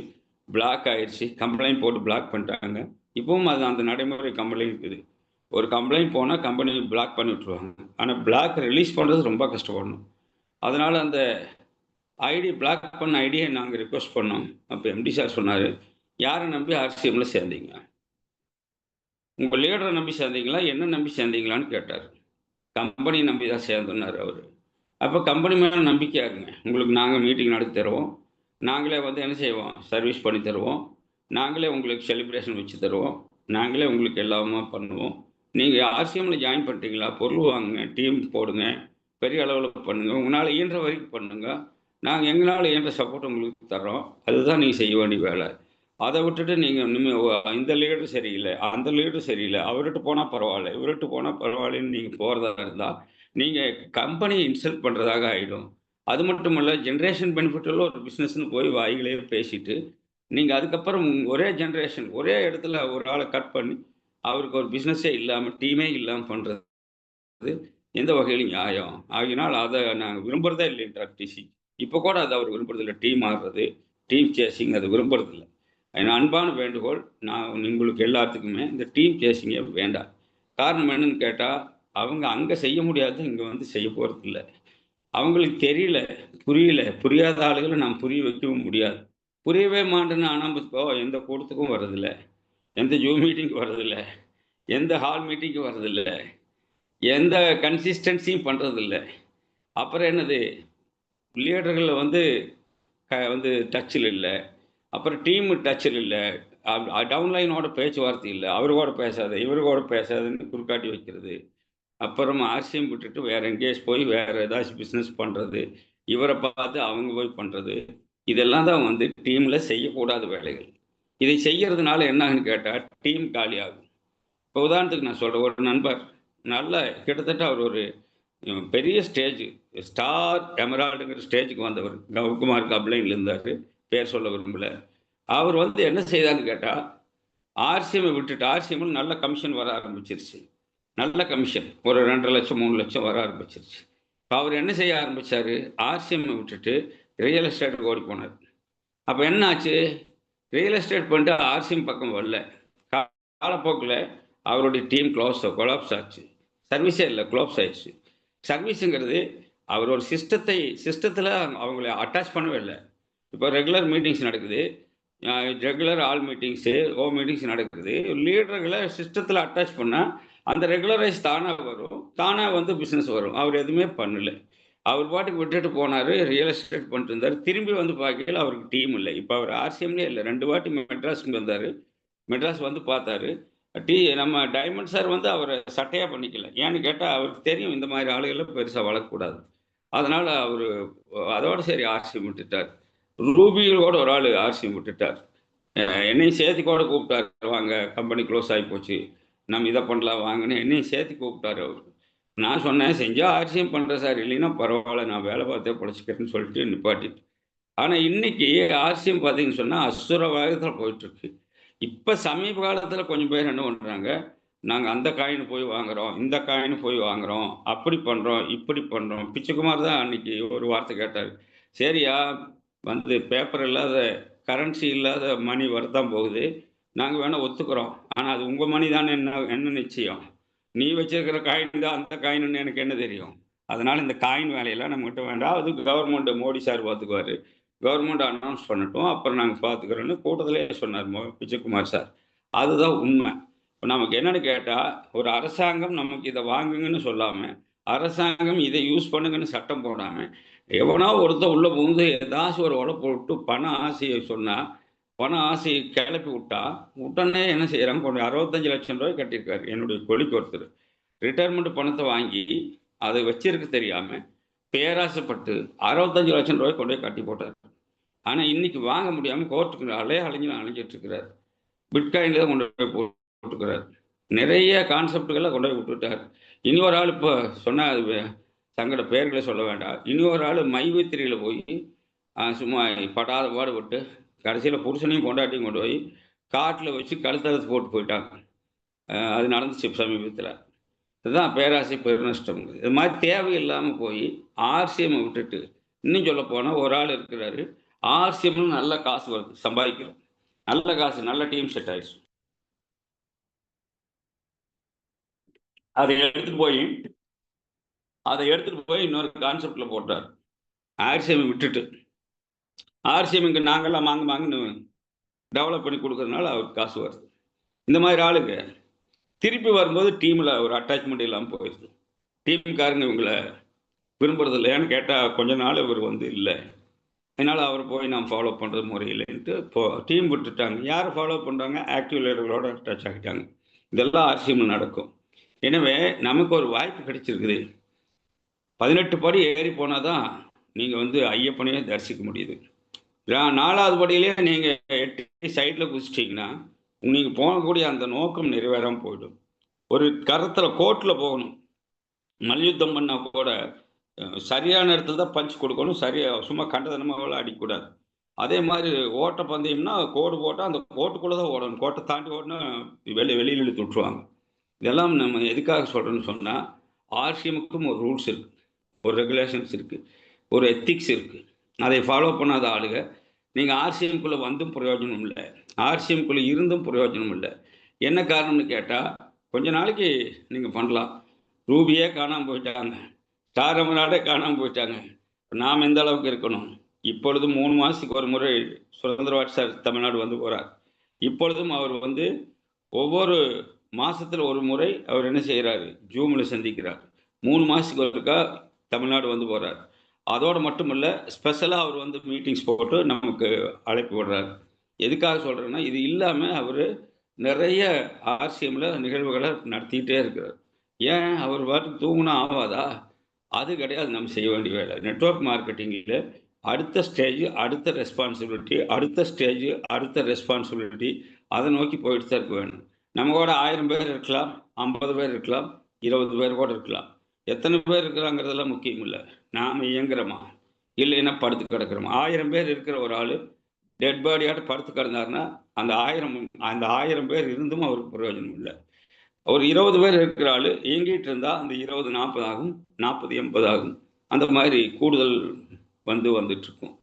பிளாக் ஆயிடுச்சு, கம்ப்ளைண்ட் போட்டு பிளாக் பண்ணிட்டாங்க. இப்பவும் அது அந்த நடைமுறை கம்ப்ளைண்ட் இருக்குது. ஒரு கம்ப்ளைண்ட் போனால் கம்பெனி பிளாக் பண்ணி விட்ருவாங்க. ஆனால் பிளாக் ரிலீஸ் பண்ணுறது ரொம்ப கஷ்டப்படணும். அதனால் அந்த பிளாக் பண்ண ஐடியை நாங்கள் ரிக்வெஸ்ட் பண்ணோம். அப்போ எம்டி சார் சொன்னார், யாரை நம்பி ஆர்சிஎம்ல சேர்ந்தீங்க, உங்கள் லீடரை நம்பி சேர்ந்தீங்களா, என்ன நம்பி சேர்ந்தீங்களான்னு கேட்டார். கம்பெனி நம்பி தான் சேர்ந்தோன்னார் அவர். அப்போ கம்பெனி மேலே நம்பிக்கையாகுங்க. உங்களுக்கு நாங்கள் மீட்டிங் நடத்தி தருவோம், நாங்களே வந்து என்ன செய்வோம், சர்வீஸ் பண்ணி தருவோம், நாங்களே உங்களுக்கு செலிப்ரேஷன் வச்சு தருவோம், நாங்களே உங்களுக்கு எல்லாமே பண்ணுவோம். நீங்கள் ஆர்சிஎம்ல ஜாயின் பண்ணிட்டீங்களா, பொருள் வாங்குங்க, டீம் போடுங்க, பெரிய அளவில் பண்ணுங்கள், உங்களால் இயன்ற வரைக்கும் பண்ணுங்கள், நாங்கள் எங்களால் இயன்ற சப்போர்ட் உங்களுக்கு தர்றோம். அதுதான் நீங்கள் செய்ய வேண்டிய வேலை. அதை விட்டுட்டு நீங்கள் இந்த லீடர் சரியில்லை, அந்த லீடர் சரியில்லை, அவர்கிட்ட போனால் பரவாயில்ல, இவர்கிட்ட போனால் பரவாயில்லன்னு நீங்கள் போகிறதா இருந்தால் நீங்கள் கம்பெனியை இன்சல்ட் பண்ணுறதாக ஆகிடும். அது மட்டும் இல்லை, ஜென்ரேஷன் பெனிஃபிட்டில் ஒரு பிஸ்னஸ்ன்னு போய் வாய்களே பேசிட்டு நீங்கள் அதுக்கப்புறம் ஒரே ஜென்ரேஷன் ஒரே இடத்துல ஒரு ஆளை கட் பண்ணி அவருக்கு ஒரு பிஸ்னஸே இல்லாமல் டீமே இல்லாமல் பண்ணுறது எந்த வகையிலும் நியாயம். ஆகினால் அதை நாங்கள் விரும்புகிறதே இல்லைன்றார் டிசி. இப்போ கூட அதை அவர் விரும்புறதில்லை. டீம் ஆடுறது, டீம் சேசிங் அது விரும்புறதில்லை. என் அன்பான வேண்டுகோள், நான் உங்களுக்கு எல்லாத்துக்குமே இந்த டீம் சேசிங்கே வேண்டாம். காரணம் என்னன்னு கேட்டால், அவங்க அங்கே செய்ய முடியாது, இங்கே வந்து செய்ய போகிறது இல்லை. அவங்களுக்கு தெரியல, புரியல. புரியாத ஆளுகளை நாம் புரிய வைக்கவும் முடியாது. புரியவே மாட்டேன்னு ஆனால் இப்போ எந்த கூட்டத்துக்கும் வர்றதில்லை, எந்த ஜூம் மீட்டிங்க்கு வர்றதில்லை, எந்த ஹால் மீட்டிங்க்கு வர்றதில்லை, எந்த கன்சிஸ்டன்சியும் பண்ணுறதில்லை. அப்புறம் என்னது, லீடர்களில் வந்து டச்சில் இல்லை, அப்புறம் டீம் டச்சில் இல்லை, டவுன்லைனோட பேச்சுவார்த்தை இல்லை, அவரு கூட பேசாத இவரு கூட பேசாதுன்னு குறுக்காட்டி வைக்கிறது. அப்புறம் ஆர்சிஎம் விட்டுட்டு வேற எங்கேயாச்சும் போய் வேற ஏதாச்சும் பிஸ்னஸ் பண்ணுறது, இவரை பார்த்து அவங்க போய் பண்ணுறது, இதெல்லாம் தான் வந்து டீமில் செய்யக்கூடாத வேலைகள். இதை செய்யறதுனால என்ன ஆகுன்னு கேட்டால் டீம் காலி ஆகும். இப்போ உதாரணத்துக்கு நான் சொல்கிறேன், ஒரு நண்பர் நல்ல கிட்டத்தட்ட அவர் ஒரு பெரிய ஸ்டேஜ் ஸ்டார் எமரால்டுங்கிற ஸ்டேஜுக்கு வந்தவர். கவுக்குமார் கப்ளைனில் இருந்தார், பேர் சொல்ல விரும்பல. அவர் வந்து என்ன செய்தார்னு கேட்டால் ஆர்சிஎம்மை விட்டுட்டு, ஆர்சிஎம்மில் நல்ல கமிஷன் வர ஆரம்பிச்சிருச்சு. நல்ல கமிஷன் ஒரு 2.5 லட்சம் 3 லட்சம் வர ஆரம்பிச்சிருச்சு. இப்போ அவர் என்ன செய்ய ஆரம்பித்தார், ஆர்சிஎம்மை விட்டுட்டு ரியல் எஸ்டேட்டுக்கு ஓடி போனார். அப்போ என்ன ஆச்சு, ரியல் எஸ்டேட் பண்ணிட்டு ஆர்சிஎம் பக்கம் வரல. காலப்போக்கில் அவருடைய டீம் கொலாப்ஸ் ஆச்சு. சர்வீஸே இல்லை, கொலாப்ஸ் ஆயிடுச்சு. சர்வீஸுங்கிறது அவர் ஒரு சிஸ்டத்தில் அவங்கள அட்டாச் பண்ணவே இல்லை. இப்போ ரெகுலர் மீட்டிங்ஸ் நடக்குது, ரெகுலர் ஆல் மீட்டிங்ஸு மீட்டிங்ஸ் நடக்குது. லீடர்களை சிஸ்டத்தில் அட்டாச் பண்ணால் அந்த ரெகுலரைஸ் தானாக வரும், தானாக வந்து பிஸ்னஸ் வரும். அவர் எதுவுமே பண்ணலை. அவர் பாட்டுக்கு விட்டுட்டு போனார், ரியல் எஸ்டேட் பண்ணிட்டு இருந்தார். திரும்பி வந்து பார்க்கல அவருக்கு டீம் இல்லை. இப்போ அவர் ஆர்சிஎம்லேயே இல்லை. 2 வாட்டி மெட்ராஸுக்கு வந்தார், மெட்ராஸ் வந்து பார்த்தாரு. நம்ம டைமண்ட் சார் வந்து அவரை சட்டையாக பண்ணிக்கல. ஏன்னு கேட்டால் அவருக்கு தெரியும் இந்த மாதிரி ஆளுகளை பெருசாக வளர்க்கக்கூடாது. அதனால் அவர் அதோடு சரி ஆர்சிஎம் விட்டுட்டார். ரூபியோட ஒரு ஆள் ஆர்சிஎம் விட்டுட்டார். என்னையும் சேர்த்து கூட கூப்பிட்டார், வாங்க கம்பெனி க்ளோஸ் ஆகி போச்சு, நம்ம இதை பண்ணலாம் வாங்கன்னு என்னையும் சேர்த்து கூப்பிட்டார் அவர். நான் சொன்னேன், செஞ்சால் ஆர்சிஎம் பண்ணுறேன் சார், இல்லைன்னா பரவாயில்ல, நான் வேலை பார்த்தே பொழைச்சிக்கிறேன்னு சொல்லிட்டு நிப்பாட்டிட்டு. ஆனால் இன்னைக்கு ஆர்சிஎம் பார்த்தீங்கன்னு சொன்னால் அசுர வேகத்தில் போயிட்டுருக்கு. இப்போ சமீப காலத்தில் கொஞ்சம் பேர் என்ன பண்ணுறாங்க, நாங்கள் அந்த காயின் போய் வாங்குகிறோம், இந்த காயின் போய் வாங்குகிறோம், அப்படி பண்ணுறோம், இப்படி பண்ணுறோம். பிச்சுக்குமார் தான் அன்னைக்கு ஒரு வார்த்தை கேட்டார், சரியா வந்து பேப்பர் இல்லாத கரன்சி இல்லாத மணி வரதான் போகுது, நாங்கள் வேணால் ஒத்துக்கிறோம், ஆனால் அது உங்கள் மணி தானே, என்ன நிச்சயம், நீ வச்சிருக்கிற காயின் தான் அந்த காயின்னு எனக்கு என்ன தெரியும். அதனால் இந்த காயின் வேலையெல்லாம் நம்மகிட்ட வேண்டாம், அது கவர்மெண்ட் மோடி சார் பார்த்துக்குவார், கவர்மெண்ட் அனௌன்ஸ் பண்ணட்டும், அப்புறம் நாங்கள் பார்த்துக்கிறோன்னு கூட்டத்திலே சொன்னார் பிச்சைக்குமார் சார். அதுதான் உண்மை. இப்போ நமக்கு என்னன்னு கேட்டால், ஒரு அரசாங்கம் நமக்கு இதை வாங்குங்கன்னு சொல்லாமல், அரசாங்கம் இதை யூஸ் பண்ணுங்கன்னு சட்டம் போடாமல், எவனோ ஒருத்தர் உள்ள புகுந்து ஏதாச்சும் ஒரு உழப்பு விட்டு பண ஆசையை சொன்னால், பண ஆசையை கிளப்பி உடனே என்ன செய்கிறாங்க, கொண்டு 65 லட்சம் ரூபாய் கட்டியிருக்காரு என்னுடைய கொலிக்கு ஒருத்தர். ரிட்டையர்மெண்ட் பணத்தை வாங்கி அதை வச்சிருக்க தெரியாமல் பேராசைப்பட்டு 65 லட்சம் ரூபாய் கொண்டு போய் கட்டி போட்டார். ஆனால் இன்னைக்கு வாங்க முடியாமல் கோர்ட்டுக்கு அலைஞ்சிட்டு இருக்கிறார். பிட்காயின்ல தான் கொண்டு போய் போட்டுக்கிறார். நிறைய கான்செப்டுகளை கொண்டு போய் விட்டுட்டார். இனி ஒரு ஆள் இப்போ சொன்ன தங்களோட பெயர்களை சொல்ல வேண்டாம், இனி ஒரு ஆள் மைவித்திரியில் போய் சும்மா படாத பாடு விட்டு கடைசியில் புருஷனையும் கொண்டாட்டியும் கொண்டு போய் காட்டில் வச்சு கழுத்தறுத்து போட்டு போயிட்டாங்க. அது நடந்துச்சு சமீபத்தில். இதுதான் பேராசை பெருநஷ்டம். இது மாதிரி தேவையில்லாமல் போய் ஆர்சிஎம்மை விட்டுட்டு, இன்னும் சொல்ல போனால் ஒரு ஆள் இருக்கிறாரு, ஆர்சிஎம்ல நல்ல காசு வருது, சம்பாதிக்கிறோம், நல்ல காசு, நல்ல டீம் செட் ஆயிடுச்சு. அதை எடுத்துட்டு போய் இன்னொரு கான்செப்ட்ல போட்டார். ஆர்சிஎம் விட்டுட்டு, ஆர்சிஎம்க்கு நாங்கெல்லாம் வாங்குன்னு டெவலப் பண்ணி கொடுக்கறதுனால அவருக்கு காசு வருது. இந்த மாதிரி ஆளுங்க திருப்பி வரும்போது டீமில் ஒரு அட்டாச்மெண்ட் இல்லாமல் போயிடுது. டீம்காரங்க இவங்களை விரும்புறது இல்லையான்னு கேட்டால் கொஞ்ச நாள் இவர் வந்து இல்லை, அதனால் அவரை போய் நான் ஃபாலோ பண்ணுறது முறையில்லைன்ட்டு இப்போ டீம் விட்டுட்டாங்க. யாரை ஃபாலோ பண்ணுறாங்க, ஆக்டிவ் லீடர்களோட டச் ஆகிட்டாங்க. இதெல்லாம் ஆர்சிஎம் நடக்கும். எனவே நமக்கு ஒரு வாய்ப்பு கிடைச்சிருக்குது. 18 படி ஏறி போனால் தான் நீங்கள் வந்து ஐயப்பனையே தரிசிக்க முடியுது. 4வது படியிலே நீங்கள் 8 சைடில் குதிச்சிட்டிங்கன்னா நீங்கள் போகக்கூடிய அந்த நோக்கம் நிறைவேறாமல் போயிடும். ஒரு கரத்தில் கோர்ட்டில் போகணும், மல்யுத்தம் பண்ணால் கூட சரியான இடத்துல தான் பஞ்ச் கொடுக்கணும், சும்மா கண்டதனமாக அடிக்கக்கூடாது. அதே மாதிரி ஓட்ட பந்தயம்னா கோடு போட்டால் அந்த கோட்டுக்குள்ளே தான் ஓடணும், கோட்டை தாண்டி ஓடினா வெளியில் இழுத்து விட்டுருவாங்க. இதெல்லாம் நம்ம எதுக்காக சொல்கிறோன்னு சொன்னால், ஆர்சிஎம்முக்கும் ஒரு ரூல்ஸ் இருக்குது, ஒரு ரெகுலேஷன்ஸ் இருக்குது, ஒரு எத்திக்ஸ் இருக்குது. அதை ஃபாலோ பண்ணாத ஆளுங்க நீங்கள் ஆர்சிஎம்குள்ளே வந்தும் பிரயோஜனம் இல்லை, ஆர்சிஎம்குள்ளே இருந்தும் பிரயோஜனம் இல்லை. என்ன காரணம்னு கேட்டால், கொஞ்ச நாளைக்கு நீங்கள் பண்ணலாம், ரூபியே காணாமல் போயிட்டாங்க, ஸ்டார் எமரால்டே காணாமல் போயிட்டாங்க. நாம் எந்த அளவுக்கு இருக்கணும்? இப்பொழுது 3 மாதத்துக்கு ஒரு முறை சுரேந்திரபாபு சார் தமிழ்நாடு வந்து போகிறார். இப்பொழுதும் அவர் வந்து ஒவ்வொரு மாதத்தில் ஒரு முறை அவர் என்ன செய்கிறாரு, ஜூமில் சந்திக்கிறார். 3 மாதத்துக்கு ஒருக்கா தமிழ்நாடு வந்து போகிறார். அதோடு மட்டும் இல்லை, ஸ்பெஷலாக அவர் வந்து மீட்டிங்ஸ் போட்டு நமக்கு அழைப்பு விடுறார். எதுக்காக சொல்கிறேன்னா, இது இல்லாமல் அவர் நிறைய ஆர்சிஎம்ல நிகழ்வுகளை நடத்திக்கிட்டே இருக்கிறார். ஏன் அவர் பாட்டு தூங்கினா ஆகாதா? அது கிடையாது நம்ம செய்ய வேண்டிய வேலை. நெட்வொர்க் மார்க்கெட்டிங்கில் அடுத்த ஸ்டேஜ் அடுத்த ரெஸ்பான்சிபிலிட்டி, அடுத்த ஸ்டேஜ் அடுத்த ரெஸ்பான்சிபிலிட்டி, அதை நோக்கி போயிட்டு தான் இருக்க வேணும். நம்ம கூட 1000 பேர் இருக்கலாம், 50 பேர் இருக்கலாம், 20 பேர் கூட இருக்கலாம். எத்தனை பேர் இருக்கிறாங்கிறதெல்லாம் முக்கியம் இல்லை. நாம் இயங்குறோமா இல்லைன்னா படுத்து கிடக்கிறோமா? 1000 பேர் இருக்கிற ஒரு ஆள் டெட் பாடியாட்ட படுத்து கிடந்தாருன்னா அந்த 1000 பேர் இருந்தும் அவருக்கு பிரயோஜனம் இல்லை. ஒரு 20 பேர் இருக்கிற ஆள் இயங்கிட்டு இருந்தால் அந்த 20 40 ஆகும், 40 80 ஆகும். அந்த மாதிரி கூடுதல் வந்துட்டு இருக்கும்.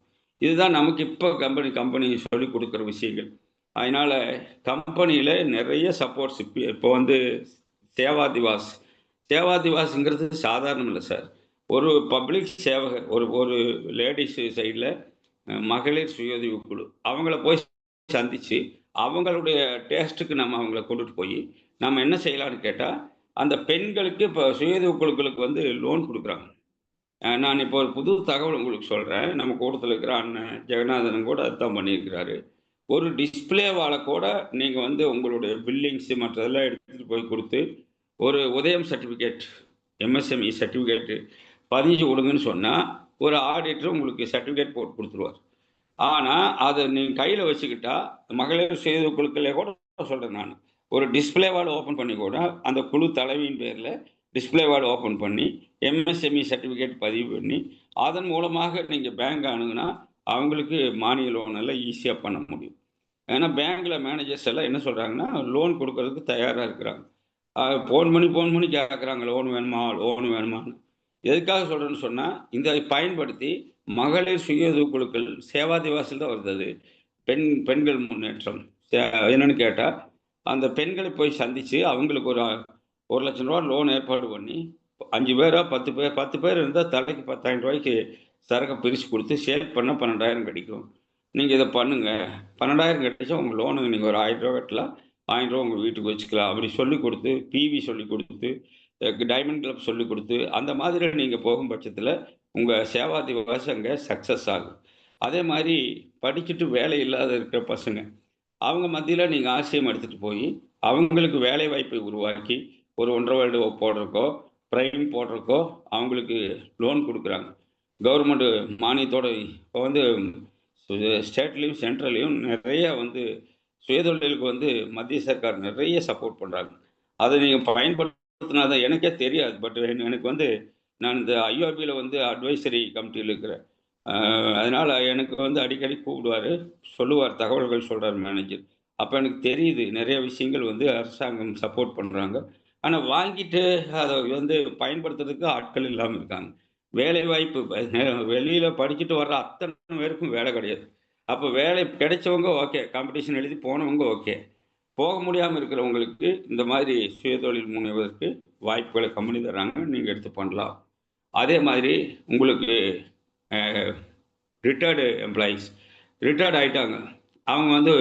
இதுதான் நமக்கு இப்போ கம்பெனி சொல்லி கொடுக்குற விஷயங்கள். அதனால கம்பெனியில் நிறைய சப்போர்ட்ஸ் இப்போ சேவா திவாஸ்ங்கிறது சாதாரணம் இல்லை சார். ஒரு பப்ளிக் சேவகர், ஒரு லேடிஸ் சைடில் மகளிர் சுயஉதவி குழு, அவங்கள போய் சந்தித்து அவங்களுடைய டேஸ்ட்டுக்கு நம்ம அவங்கள கொண்டுட்டு போய் நம்ம என்ன செய்யலாம்னு கேட்டால், அந்த பெண்களுக்கு இப்போ சுயஉதவி குழுக்களுக்கு லோன் கொடுக்குறாங்க. நான் இப்போ ஒரு புது தகவல் உங்களுக்கு சொல்கிறேன். நம்ம கூட்டத்தில் இருக்கிற அண்ணன் ஜெகநாதனும் கூட அதுதான் பண்ணியிருக்கிறாரு. ஒரு டிஸ்பிளேவால் கூட நீங்கள் உங்களுடைய பில்லிங்ஸு மற்றதெல்லாம் எடுத்துகிட்டு போய் கொடுத்து ஒரு உதயம் சர்டிஃபிகேட், எம்எஸ்எம்இ சர்டிஃபிகேட்டு பதிஞ்சு கொடுங்கன்னு சொன்னால் ஒரு ஆடிட்டர் உங்களுக்கு சர்டிஃபிகேட் போட்டு கொடுத்துருவார். ஆனால் அதை நீங்கள் கையில் வச்சுக்கிட்டா மகளிர் சுய குழுக்களே கூட சொல்கிறேன் நான், ஒரு டிஸ்பிளே வார்டு ஓப்பன் பண்ணி கூட அந்த குழு தலைவியின் பேரில் டிஸ்பிளே வார்டு ஓப்பன் பண்ணி எம்எஸ்எம்இ சர்டிஃபிகேட் பதிவு பண்ணி அதன் மூலமாக நீங்கள் பேங்க் அணுகுனா அவங்களுக்கு மானிய லோன் எல்லாம் ஈஸியாக பண்ண முடியும். ஏன்னா பேங்க்கில் மேனேஜர்ஸ் எல்லாம் என்ன சொல்கிறாங்கன்னா லோன் கொடுக்கறதுக்கு தயாராக இருக்கிறாங்க. ஃபோன் பண்ணி கேட்குறாங்க லோன் வேணுமான்னு. எதுக்காக சொல்கிறேன்னு சொன்னால், இந்த பயன்படுத்தி மகளிர் சுய குழுக்கள் சேவா திவாசில் தான் வருது. அது பெண்கள் முன்னேற்றம் என்னன்னு கேட்டால், அந்த பெண்களை போய் சந்தித்து அவங்களுக்கு ஒரு 1 லட்சம் ரூபா லோன் ஏற்பாடு பண்ணி 5 பேரோ 10 பேர் இருந்தால் தலைக்கு 10,000 ரூபாய்க்கு சரக்கை பிரித்து கொடுத்து சேல் பண்ண 12,000 கிடைக்கும். நீங்கள் இதை பண்ணுங்கள், 12,000 கிடைச்சா உங்கள் லோனுக்கு நீங்கள் ஒரு 1000 ரூபா கட்டலாம், 1000 ரூபா உங்கள் வீட்டுக்கு வச்சுக்கலாம். அப்படி சொல்லி கொடுத்து, பிவி சொல்லி கொடுத்து, டைமண்ட் கிளப் சொல்லி கொடுத்து, அந்த மாதிரி நீங்கள் போகும் பட்சத்தில் உங்கள் சேவா திவாஸ் அங்கே சக்ஸஸ் ஆகும். அதே மாதிரி படிச்சுட்டு வேலை இல்லாத இருக்கிற பசங்க, அவங்க மத்தியில் நீங்கள் ஆசியம் எடுத்துகிட்டு போய் அவங்களுக்கு வேலை வாய்ப்பை உருவாக்கி ஒரு 1.5 வருட போடுறக்கோ ப்ரைம் போடுறக்கோ அவங்களுக்கு லோன் கொடுக்குறாங்க. கவர்மெண்ட் மானியத்தோடு இப்போ ஸ்டேட்லேயும் சென்ட்ரல்லையும் நிறைய சுயதொழிலுக்கு மத்திய சர்க்கார் நிறைய சப்போர்ட் பண்ணுறாங்க. அதை நீங்கள் பயன்படுத்தினாதான் எனக்கே தெரியாது. பட் எனக்கு நான் இந்த ஐஆர்பியில் அட்வைசரி கமிட்டியில் இருக்கிறேன். அதனால் எனக்கு அடிக்கடி கூப்பிடுவார், சொல்லுவார், தகவல்கள் சொல்கிறார் மேனேஜர். அப்போ எனக்கு தெரியுது நிறைய விஷயங்கள் அரசாங்கம் சப்போர்ட் பண்ணுறாங்க. ஆனால் வாங்கிட்டு அதை பயன்படுத்துறதுக்கு ஆட்கள் இல்லாமல் இருக்காங்க. வேலை வாய்ப்பு வெளியில் படிச்சுட்டு வர்ற அத்தனை பேருக்கும் வேலை கிடையாது. அப்போ வேலை கிடைச்சவங்க ஓகே, காம்படிஷன் எழுதி போனவங்க ஓகே, போக முடியாமல் இருக்கிறவங்களுக்கு இந்த மாதிரி சுயதொழில் முனைவதற்கு வாய்ப்புகளை கம்பெனி தர்றாங்க, நீங்கள் எடுத்து பண்ணலாம். அதே மாதிரி உங்களுக்கு ரிட்டையர்டு எம்ப்ளாயீஸ் ரிட்டையர்ட் ஆகிட்டாங்க, அவங்க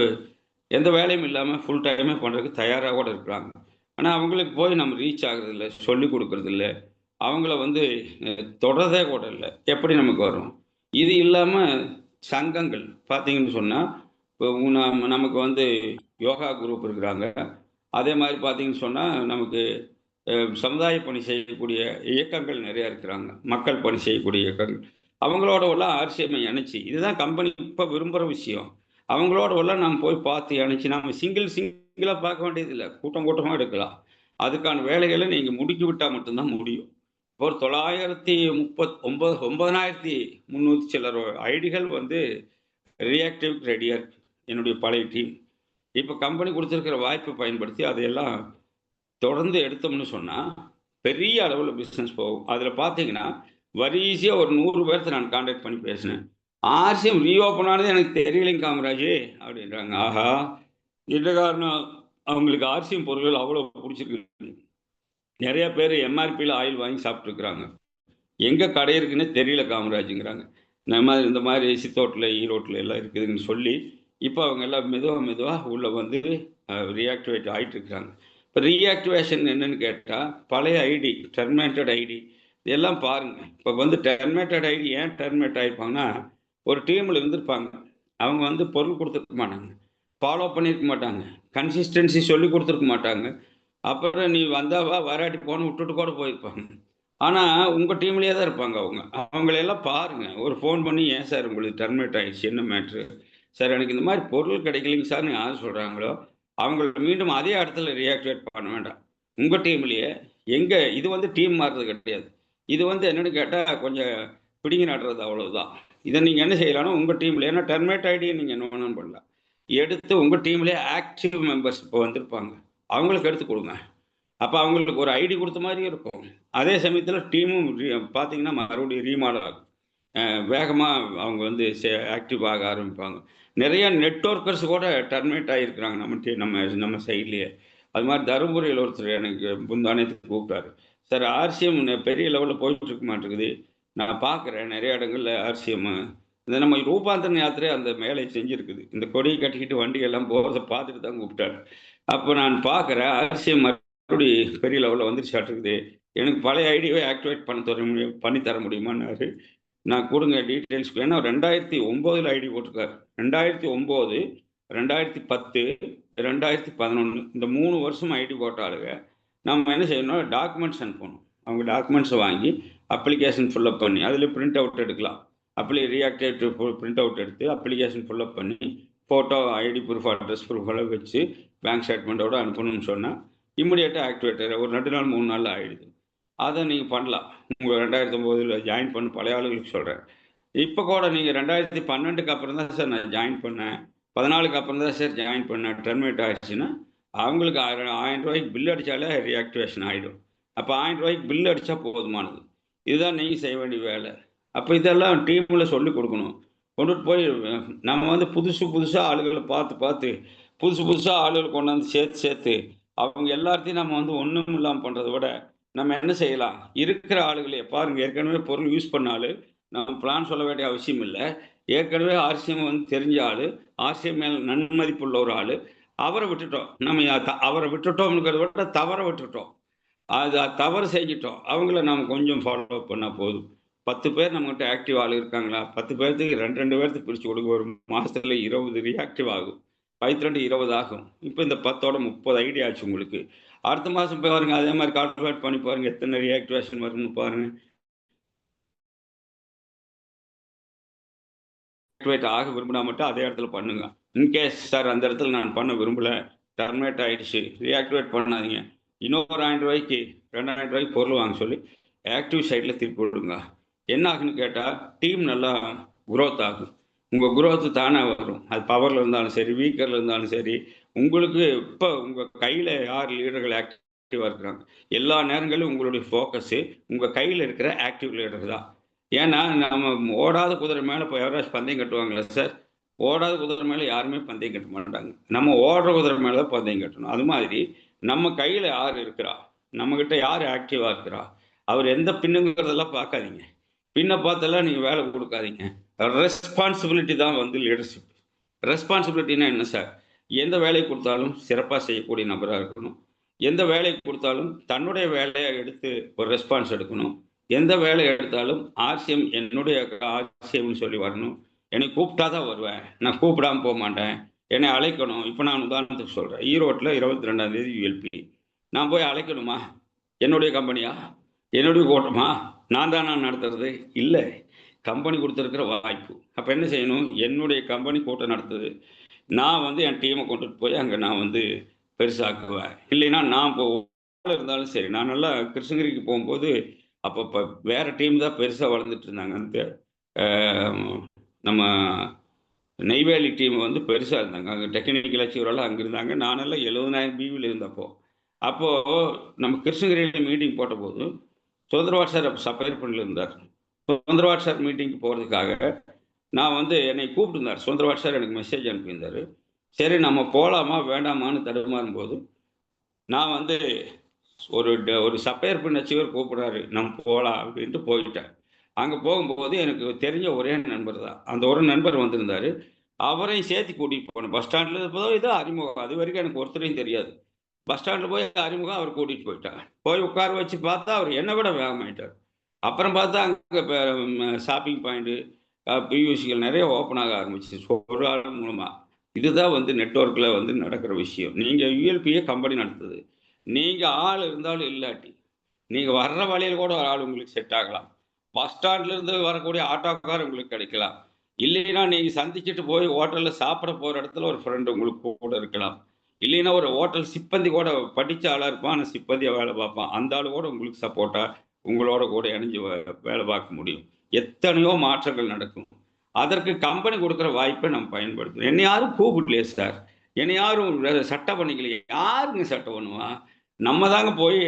எந்த வேலையும் இல்லாமல் ஃபுல் டைமே பண்ணுறதுக்கு தயாராக கூட இருக்கிறாங்க. ஆனால் அவங்களுக்கு போய் நம்ம ரீச் ஆகுறதில்ல, சொல்லி கொடுக்குறதில்ல, அவங்கள தொடரதே கூட இல்லை. எப்படி நமக்கு வரும்? இது இல்லாமல் சங்கங்கள் பார்த்தீங்கன்னு சொன்னால், இப்போ நமக்கு யோகா குரூப் இருக்கிறாங்க. அதே மாதிரி பார்த்தீங்கன்னு சொன்னால் நமக்கு சமுதாய பணி செய்யக்கூடிய இயக்கங்கள் நிறையா இருக்கிறாங்க, மக்கள் பணி செய்யக்கூடிய இயக்கங்கள். அவங்களோட எல்லாம் ஆர்சிஎம்ஐ இணைச்சி, இதுதான் கம்பெனி இப்போ விரும்புகிற விஷயம். அவங்களோட எல்லாம் நம்ம போய் பார்த்து இணைச்சி நம்ம சிங்கிளாக பார்க்க வேண்டியதில்லை, கூட்டமாக எடுக்கலாம். அதுக்கான வேலைகளை நீங்கள் முடுக்கி விட்டால் மட்டும்தான் முடியும். ஒரு 9,300 சிலர் ஐடிகள் ரியாக்டிவ் ரெடியாக இருக்கு என்னுடைய பழைய டீம். இப்போ கம்பெனி கொடுத்துருக்கிற வாய்ப்பை பயன்படுத்தி அதையெல்லாம் தொடர்ந்து எடுத்தோம்னு சொன்னால் பெரிய அளவில் பிஸ்னஸ் போகும். அதில் பார்த்தீங்கன்னா வரிசையாக ஒரு 100 பேர்த்த நான் கான்டாக்ட் பண்ணி பேசினேன். ஆர்சிஎம் ரீஓப்பன் ஆனது எனக்கு தெரியலைங்க காமராஜ் அப்படின்றாங்க. ஆஹா, இந்த காரணம் அவங்களுக்கு ஆர்சிஎம் பொருட்கள் அவ்வளோ பிடிச்சிருக்கு. நிறைய பேர் எம்ஆர்பியில் ஆயில் வாங்கி சாப்பிட்ருக்குறாங்க. எங்கே கடை இருக்குன்னு தெரியல காமராஜுங்கிறாங்க. இந்த மாதிரி சித்தோட்டில் ஈரோட்டில் எல்லாம் இருக்குதுன்னு சொல்லி இப்போ அவங்க எல்லாம் மெதுவாக உள்ளே ரீஆக்டிவேட் ஆகிட்டு இருக்கிறாங்க. இப்போ ரீஆக்டிவேஷன் என்னன்னு கேட்டால், பழைய ஐடி, டெர்மினேட்டட் ஐடி இதெல்லாம் பாருங்கள். இப்போ டெர்மினேட்டட் ஐடி ஏன் டெர்மினேட் ஆகிருப்பாங்கன்னா, ஒரு டீமில் இருந்திருப்பாங்க, அவங்க பொருள் கொடுத்துருக்க மாட்டாங்க, ஃபாலோ பண்ணியிருக்க மாட்டாங்க, கன்சிஸ்டன்சி சொல்லி கொடுத்துருக்க மாட்டாங்க. அப்புறம் நீ வந்தாவா வராட்டி போன விட்டுட்டு கூட போயிருப்பாங்க. ஆனால் உங்கள் டீம்லேயே தான் இருப்பாங்க அவங்க. அவங்களையெல்லாம் பாருங்கள், ஒரு ஃபோன் பண்ணி ஏன் சார் உங்களுக்கு டெர்மினேட் ஆகிடுச்சு, என்ன மேட்ரு சார், எனக்கு இந்த மாதிரி பொருள் கிடைக்கலைங்க சார்னு யார் சொல்கிறாங்களோ அவங்கள மீண்டும் அதே இடத்துல ரியாக்டிவேட் பண்ண வேண்டாம். உங்கள் டீம்லேயே எங்கே இது வந்து டீம் மாறுறது கிடையாது. இது வந்து என்னென்னு கேட்டால் கொஞ்சம் பிடிங்கி நடுறது அவ்வளவுதான். இதை நீங்கள் என்ன செய்யலாம்னா உங்கள் டீமில் ஏன்னா டெர்மினேட் ஐடியை நீங்கள் என்ன வேணும்னு பண்ணலாம். எடுத்து உங்கள் டீம்லேயே ஆக்டிவ் மெம்பர்ஸ் இப்போ வந்திருப்பாங்க, அவங்களுக்கு எடுத்து கொடுங்க. அப்போ அவங்களுக்கு ஒரு ஐடி கொடுத்த மாதிரியும் இருக்கும். அதே சமயத்தில் டீமும் பார்த்தீங்கன்னா மறுபடியும் ரீமாடல் ஆகும். வேகமாக அவங்க வந்து ஆக்டிவ் ஆக ஆரம்பிப்பாங்க. நிறைய நெட்ஒர்க்கர்ஸ் கூட டெர்மினேட் ஆகியிருக்கிறாங்க நம்ம நம்ம சைட்லேயே. அது மாதிரி தருமபுரியில் ஒருத்தர் எனக்கு முந்தானத்துக்கு கூப்பிட்டாரு, சார் ஆர்சிஎம் பெரிய லெவலில் போயிட்டு இருக்க மாட்டேங்குது, நான் பார்க்குறேன் நிறைய இடங்கள்ல ஆர்சிஎம் இந்த நம்ம ரூபாந்தரன் யாத்திரை அந்த மேலே செஞ்சுருக்குது, இந்த கொடியை கட்டிக்கிட்டு வண்டியெல்லாம் போகிறத பார்த்துட்டு தான் கூப்பிட்டாரு. அப்போ நான் பார்க்குறேன் ஆர்சிஎம் மறுபடி பெரிய லெவலில் வந்துருச்சாட்டுருக்குது, எனக்கு பழைய ஐடியாவை ஆக்டிவேட் பண்ணி தர முடியுமான்னாரு. நான் கொடுங்க டீட்டெயில்ஸ். ஏன்னா 2009 ஐடி போட்டிருக்காரு. 2009, 2010, 2011 இந்த 3 வருஷம் ஐடி போட்டாலுங்க நம்ம என்ன செய்யணும், டாக்குமெண்ட்ஸ் அனுப்பணும். அவங்க டாக்குமெண்ட்ஸை வாங்கி அப்ளிகேஷன் ஃபில்அப் பண்ணி அதில் பிரிண்ட் அவுட் எடுக்கலாம். ரீஆக்டிவேட் பிரிண்ட் அவுட் எடுத்து அப்ளிகேஷன் ஃபில்அப் பண்ணி photo, ID proof, address proof எல்லாம் வச்சு பேங்க் ஸ்டேட்மெண்ட்டோட அனுப்பணும்னு சொன்னால் இம்மிடியேட்டாக ஆக்டிவேட்டர் ஒரு 2 நாள் 3 நாளில் ஆகிடுது. அதை நீங்கள் பண்ணலாம். உங்கள் 2009 ஜாயின் பண்ண பழைய ஆளுகளுக்கு சொல்கிறேன். இப்போ கூட நீங்கள் 2012க்கு அப்புறம் தான் சார் நான் ஜாயின் பண்ணேன், 14க்கு அப்புறம் தான் சார் ஜாயின் பண்ணேன், டெர்மினேட் ஆகிடுச்சுன்னா அவங்களுக்கு 1000 ரூபாய்க்கு பில் அடித்தாலே ரீஆக்டிவேஷன் ஆகிடும். அப்போ 1000 ரூபாய்க்கு பில் அடித்தா போதுமானது. இதுதான் நீங்கள் செய்ய வேண்டிய வேலை. அப்போ இதெல்லாம் டீமில் சொல்லிக் கொடுக்கணும். கொண்டுட்டு போய் நம்ம வந்து புதுசாக ஆளுகளை பார்த்து புதுசாக ஆளுகளை கொண்டாந்து சேர்த்து அவங்க எல்லாத்தையும் நம்ம வந்து ஒன்றும் இல்லாமல் பண்ணுறதை விட நம்ம என்ன செய்யலாம், இருக்கிற ஆளுகளே பாருங்கள். ஏற்கனவே பொருள் யூஸ் பண்ண ஆள், நம்ம பிளான் சொல்ல வேண்டிய அவசியம் இல்லை. ஏற்கனவே ஆர்சிஎம் வந்து தெரிஞ்ச ஆள், ஆர்சிஎம் மேல் நன்மதிப்புள்ள ஒரு ஆள், அவரை விட்டுட்டோம். நம்ம அவரை விட்டுட்டோம்ங்கிறத விட தவற விட்டுட்டோம். அது தவறு செஞ்சிட்டோம். அவங்கள நம்ம கொஞ்சம் ஃபாலோ பண்ணால் போதும். 10 பேர் நம்மகிட்ட ஆக்டிவ் ஆள் இருக்காங்களா, 10 பேர்த்துக்கு 2 பேர்த்துக்கு பிரித்து கொடுங்க. ஒரு மாதத்துல 20 ரீஆக்டிவ் ஆகும். 12 20 ஆகும். இப்போ இந்த 10ஓட 30 ஐடி ஆச்சு உங்களுக்கு. அடுத்த மாதம் பாருங்க, அதே மாதிரி கால்குலேட் பண்ணி பாருங்க எத்தனை ரீஆக்டிவேஷன் வரும்னு பாருங்க. ஆக்டிவேட் ஆக விரும்பினா மட்டும் அதே இடத்துல பண்ணுங்க. இன்கேஸ் சார் அந்த இடத்துல நான் பண்ண விரும்பல, டெர்மினேட் ஆகிடுச்சு, ரீஆக்டிவேட் பண்ணாதீங்க. இன்னொரு 1000 ரூபாய்க்கு 2000 ரூபாய்க்கு பொருள் வாங்க சொல்லி ஆக்டிவ் சைடில் திருப்பி விடுங்க. என்ன ஆகுன்னு கேட்டால் டீம் நல்லா குரோத் ஆகும். உங்கள் குரோத்து தானே வரும். அது பவரில் இருந்தாலும் சரி, வீக்கரில் இருந்தாலும் சரி. உங்களுக்கு இப்போ உங்கள் கையில் யார் லீடர்கள் ஆக்டிவாக இருக்கிறாங்க, எல்லா நேரங்களிலும் உங்களுடைய ஃபோக்கஸு உங்கள் கையில் இருக்கிற ஆக்டிவ் லீடர் தான். ஏன்னா நம்ம ஓடாத குதிரை மேலே இப்போ யாராச்சும் பந்தயம் கட்டுவாங்களா சார்? ஓடாத குதிரை மேலே யாருமே பந்தயம் கட்ட மாட்டாங்க. நம்ம ஓடுற குதிரை மேலே தான் பந்தயம் கட்டணும். அது மாதிரி நம்ம கையில் யார் இருக்கிறா, நம்மக்கிட்ட யார் ஆக்டிவாக இருக்கிறா, அவர் எந்த பின்னுங்கிறதெல்லாம் பார்க்காதீங்க. பின்ன பார்த்தெல்லாம் நீங்கள் வேலை கொடுக்காதீங்க. ரெஸ்பான்சிபிலிட்டி தான் வந்து லீடர்ஷிப். ரெஸ்பான்சிபிலிட்டினா என்ன சார்? எந்த வேலையை கொடுத்தாலும் சிறப்பாக செய்யக்கூடிய நபராக இருக்கணும். எந்த வேலையை கொடுத்தாலும் தன்னுடைய வேலையை எடுத்து ஒரு ரெஸ்பான்ஸ் எடுக்கணும். எந்த வேலையை எடுத்தாலும் ஆர்சிஎம் என்னுடைய ஆர்சிஎம்னு சொல்லி வரணும். என்னை கூப்பிட்டா தான் வருவேன், நான் கூப்பிடாமல் போக மாட்டேன். என்னை அழைக்கணும். இப்போ நான் உதாரணத்துக்கு சொல்கிறேன், ஈரோட்டில் 22ஆம் தேதி யூஎல்பி. நான் போய் அழைக்கணுமா? என்னுடைய கம்பெனியா, என்னுடைய கூட்டமா, நான் நடத்துறது இல்லை, கம்பெனி கொடுத்துருக்கிற வாய்ப்பு. அப்போ என்ன செய்யணும், என்னுடைய கம்பெனி கூட்டம் நடத்துது, நான் வந்து என் டீமை கொண்டுட்டு போய் அங்கே நான் வந்து பெருசாக்குவேன். இல்லைன்னா நான் இருந்தாலும் சரி, நான் நல்லா கிருஷ்ணகிரிக்கு போகும்போது அப்போ வேறு டீம் தான் பெருசாக வளர்ந்துட்டு இருந்தாங்க. அந்த நம்ம நெய்வேலி டீம் வந்து பெருசாக இருந்தாங்க. அங்கே டெக்னிக்கல் அச்சீவரெல்லாம் அங்கே இருந்தாங்க. நானெல்லாம் 70,000 பிவியில் இருந்தப்போ. அப்போது நம்ம கிருஷ்ணகிரியில் மீட்டிங் போட்ட போது சுதந்திரவாட் சார் அப்போ சப்ளையர் பண்ணில் இருந்தார். சுதந்திரவாட் சார் மீட்டிங்க்கு போகிறதுக்காக நான் வந்து என்னை கூப்பிட்டுருந்தார். சுதந்திரவாட் சார் எனக்கு மெசேஜ் அனுப்பியிருந்தார். சரி நம்ம போகலாமா வேண்டாமான்னு தடுமாறும் போது நான் வந்து ஒரு சப்ளையர் பண்ண அச்சீவர் கூப்பிட்றாரு, நம்ம போகலாம் அப்படின்ட்டு போயிட்டேன். அங்கே போகும்போது எனக்கு தெரிஞ்ச ஒரே நண்பர் தான். அந்த ஒரு நண்பர் வந்திருந்தார். அவரையும் சேர்த்து கூட்டிகிட்டு போனேன். பஸ் ஸ்டாண்டில் போய் இதோ அறிமுகம். அது வரைக்கும் எனக்கு ஒருத்தரையும் தெரியாது. பஸ் ஸ்டாண்டில் போய் அறிமுகம், அவர் கூட்டிகிட்டு போயிட்டார். போய் உட்கார வச்சு பார்த்தா அவர் என்னை விட வேகமாயிட்டார். அப்புறம் பார்த்தா அங்கே ஷாப்பிங் பாயிண்ட்டு, பியூசிகள் நிறைய ஓப்பன் ஆக ஆரம்பிச்சு ஒரு ஆள் மூலமாக. இதுதான் வந்து நெட்ஒர்க்கில் வந்து நடக்கிற விஷயம். நீங்கள் யூஎல்பியே கம்பெனி நடத்துது, நீங்கள் ஆள் இருந்தாலும் இல்லாட்டி நீங்கள் வர்ற வழியில் கூட ஒரு ஆள் உங்களுக்கு செட் ஆகலாம். பஸ் ஸ்டாண்ட்லேருந்து வரக்கூடிய ஆட்டோக்கார் உங்களுக்கு கிடைக்கலாம். இல்லைன்னா நீங்கள் சந்திச்சுட்டு போய் ஹோட்டலில் சாப்பிட போகிற இடத்துல ஒரு ஃப்ரெண்டு உங்களுக்கு கூட இருக்கலாம். இல்லைன்னா ஒரு ஹோட்டல் சிப்பந்தி கூட படித்த ஆளாக இருப்பான், ஆனால் சிப்பந்தியாக வேலை பார்ப்பான். அந்த ஆள் கூட உங்களுக்கு சப்போர்ட்டாக உங்களோட கூட இணைஞ்சு வேலை பார்க்க முடியும். எத்தனையோ மாற்றங்கள் நடக்கும். அதற்கு கம்பெனி கொடுக்குற வாய்ப்பை நம்ம பயன்படுத்தணும். என்னை யாரும் கூப்பிடலையே சார், என்னை யாரும் சட்டம் பண்ணிக்கலையே. யாருங்க சட்டம் பண்ணுவா? நம்ம தாங்க போய்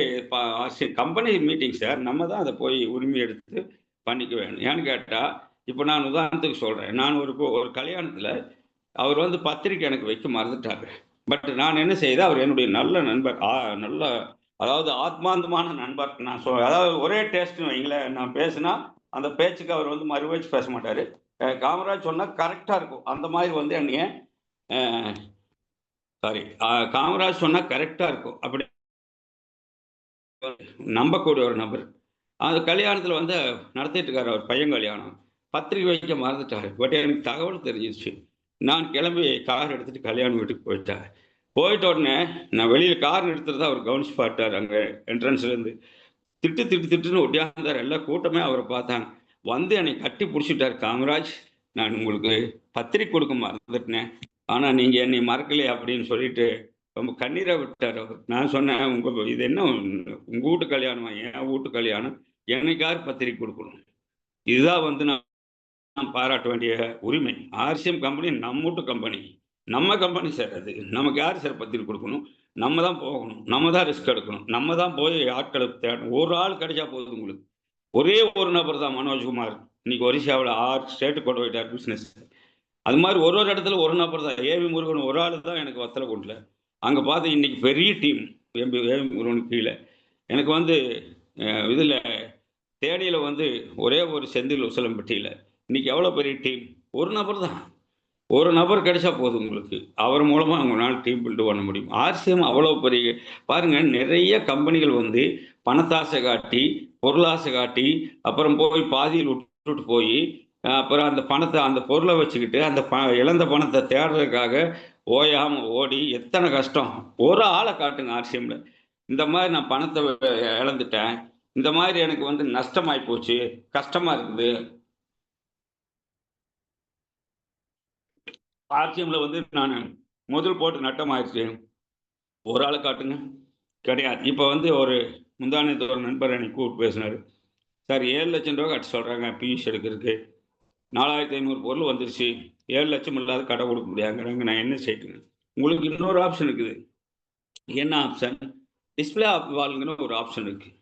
கம்பெனி மீட்டிங் சார், நம்ம தான் அதை போய் உரிமை எடுத்து பண்ணிக்க வேணும். ஏன்னு கேட்டால், இப்போ நான் உதாரணத்துக்கு சொல்கிறேன். நான் ஒரு கல்யாணத்தில் அவர் வந்து பத்திரிக்கை எனக்கு வைக்க மறந்துட்டாரு. பட் நான் என்ன செய்தேன், அவர் என்னுடைய நல்ல நண்பர், நல்ல அதாவது ஆத்மாந்தமான நண்பர். நான் அதாவது ஒரே டேஸ்ட்னு வைங்களேன். நான் பேசுனா அந்த பேச்சுக்கு அவர் வந்து மறுபேச்சு பேச மாட்டார். காமராஜ் சொன்னால் கரெக்டாக இருக்கும். அந்த மாதிரி வந்து என்னைய சாரி காமராஜ் சொன்னால் கரெக்டாக இருக்கும். அப்படி நம்பக்கூடிய ஒரு நபர். அந்த கல்யாணத்தில் வந்து நடத்திட்டு இருக்காரு, அவர் பையன் கல்யாணம். பத்திரிக்கை வைக்க மறந்துட்டாரு. பட் எனக்கு தகவல் தெரிஞ்சிச்சு. நான் கிளம்பி கார் எடுத்துகிட்டு கல்யாணம் வீட்டுக்கு போயிட்டேன். போயிட்ட உடனே நான் வெளியில் கார் நிறுத்துறதா அவர் கவனிச்சு பார்த்தார். அங்கே என்ட்ரன்ஸ்லேருந்து திட்டுன்னு ஒட்டியாந்தார். எல்லா கூட்டமே அவரை பார்த்தாங்க. வந்து என்னை கட்டி பிடிச்சிட்டார். காமராஜ், நான் உங்களுக்கு பத்திரிக்கை கொடுக்க மறந்துட்டேன், ஆனால் நீங்கள் என்னை மறக்கலையே அப்படின்னு சொல்லிட்டு ரொம்ப கண்ணீரை விட்டார் அவர். நான் சொன்னேன், இது என்ன உங்கள் வீட்டு கல்யாணமா? என் வீட்டு கல்யாணம், எனக்கு யார் பத்திரிக்கை கொடுக்கணும்? இதுதான் வந்து நான் பாராட்ட வேண்டிய உரிமை. ஆர்சிஎம் கம்பெனி நம்ம வீட்டு கம்பெனி, நம்ம கம்பெனி சார். அது நமக்கு யார் சார் பத்திரிக்கை கொடுக்கணும்? நம்ம தான் போகணும், நம்ம தான் ரிஸ்க் எடுக்கணும், நம்ம தான் போய் ஆட்களை தேடணும். ஒரு ஆள் கிடைச்சா போகுது உங்களுக்கு. ஒரே ஒரு நபர் தான் மனோஜ்குமார். இன்னைக்கு ஒரிசாவில் 6 ஸ்டேட்டு கொண்டு போயிட்டார் பிஸ்னஸ். அது மாதிரி ஒரு இடத்துல ஒரு நபர் தான். ஏவி முருகன் ஒரு ஆள் தான் எனக்கு வத்தலை கொண்டல. அங்கே பார்த்து இன்னைக்கு பெரிய டீம். ஏவி முருகனுக்கு கீழே எனக்கு வந்து இதில் தேனியில் வந்து ஒரே ஒரு செந்தில் உசலம்பட்டியில் இன்னைக்கு எவ்வளோ பெரிய டீம். ஒரு நபர் தான். ஒரு நபர் கிடைச்சா போதும் உங்களுக்கு. அவர் மூலமாக உங்களால் டீம் பில்டு பண்ண முடியும். ஆர்சிஎம் அவ்வளோ பெரிய பாருங்கள். நிறைய கம்பெனிகள் வந்து பணத்தாசை காட்டி, பொருளாசை காட்டி, அப்புறம் போய் பாதியில் விட்டுட்டு போய், அப்புறம் அந்த பணத்தை, அந்த பொருளை வச்சுக்கிட்டு அந்த இழந்த பணத்தை தேடுறதுக்காக ஓயாமல் ஓடி எத்தனை கஷ்டம். ஒரு ஆளை காட்டுங்க ஆர்சிஎம்ல, இந்த மாதிரி நான் பணத்தை இழந்துட்டேன், இந்த மாதிரி எனக்கு வந்து நஷ்டமாகி போச்சு, கஷ்டமாக இருக்குது. ஆர்சிஎம்ல வந்து நான் முதல் போட்டு நட்டமாயிடுச்சு, ஒரு ஆளை காட்டுங்க. கிடையாது. இப்போ வந்து ஒரு முந்தானத்து ஒரு நண்பர் எனக்கு கூப்பிட்டு பேசினார். சார் 7 லட்சம் ரூபா கட்ட சொல்கிறாங்க பியூஷ் எடுக்கிறதுக்கு, 4500 பொருள் வந்துருச்சு, 7 லட்சம் இல்லாத கடை கொடுக்க முடியாங்கிறாங்க. நான் என்ன செய்யுங்க? உங்களுக்கு இன்னொரு ஆப்ஷன் இருக்குது. என்ன ஆப்ஷன்? டிஸ்பிளே வால்ங்கிற ஒரு ஆப்ஷன் இருக்குது.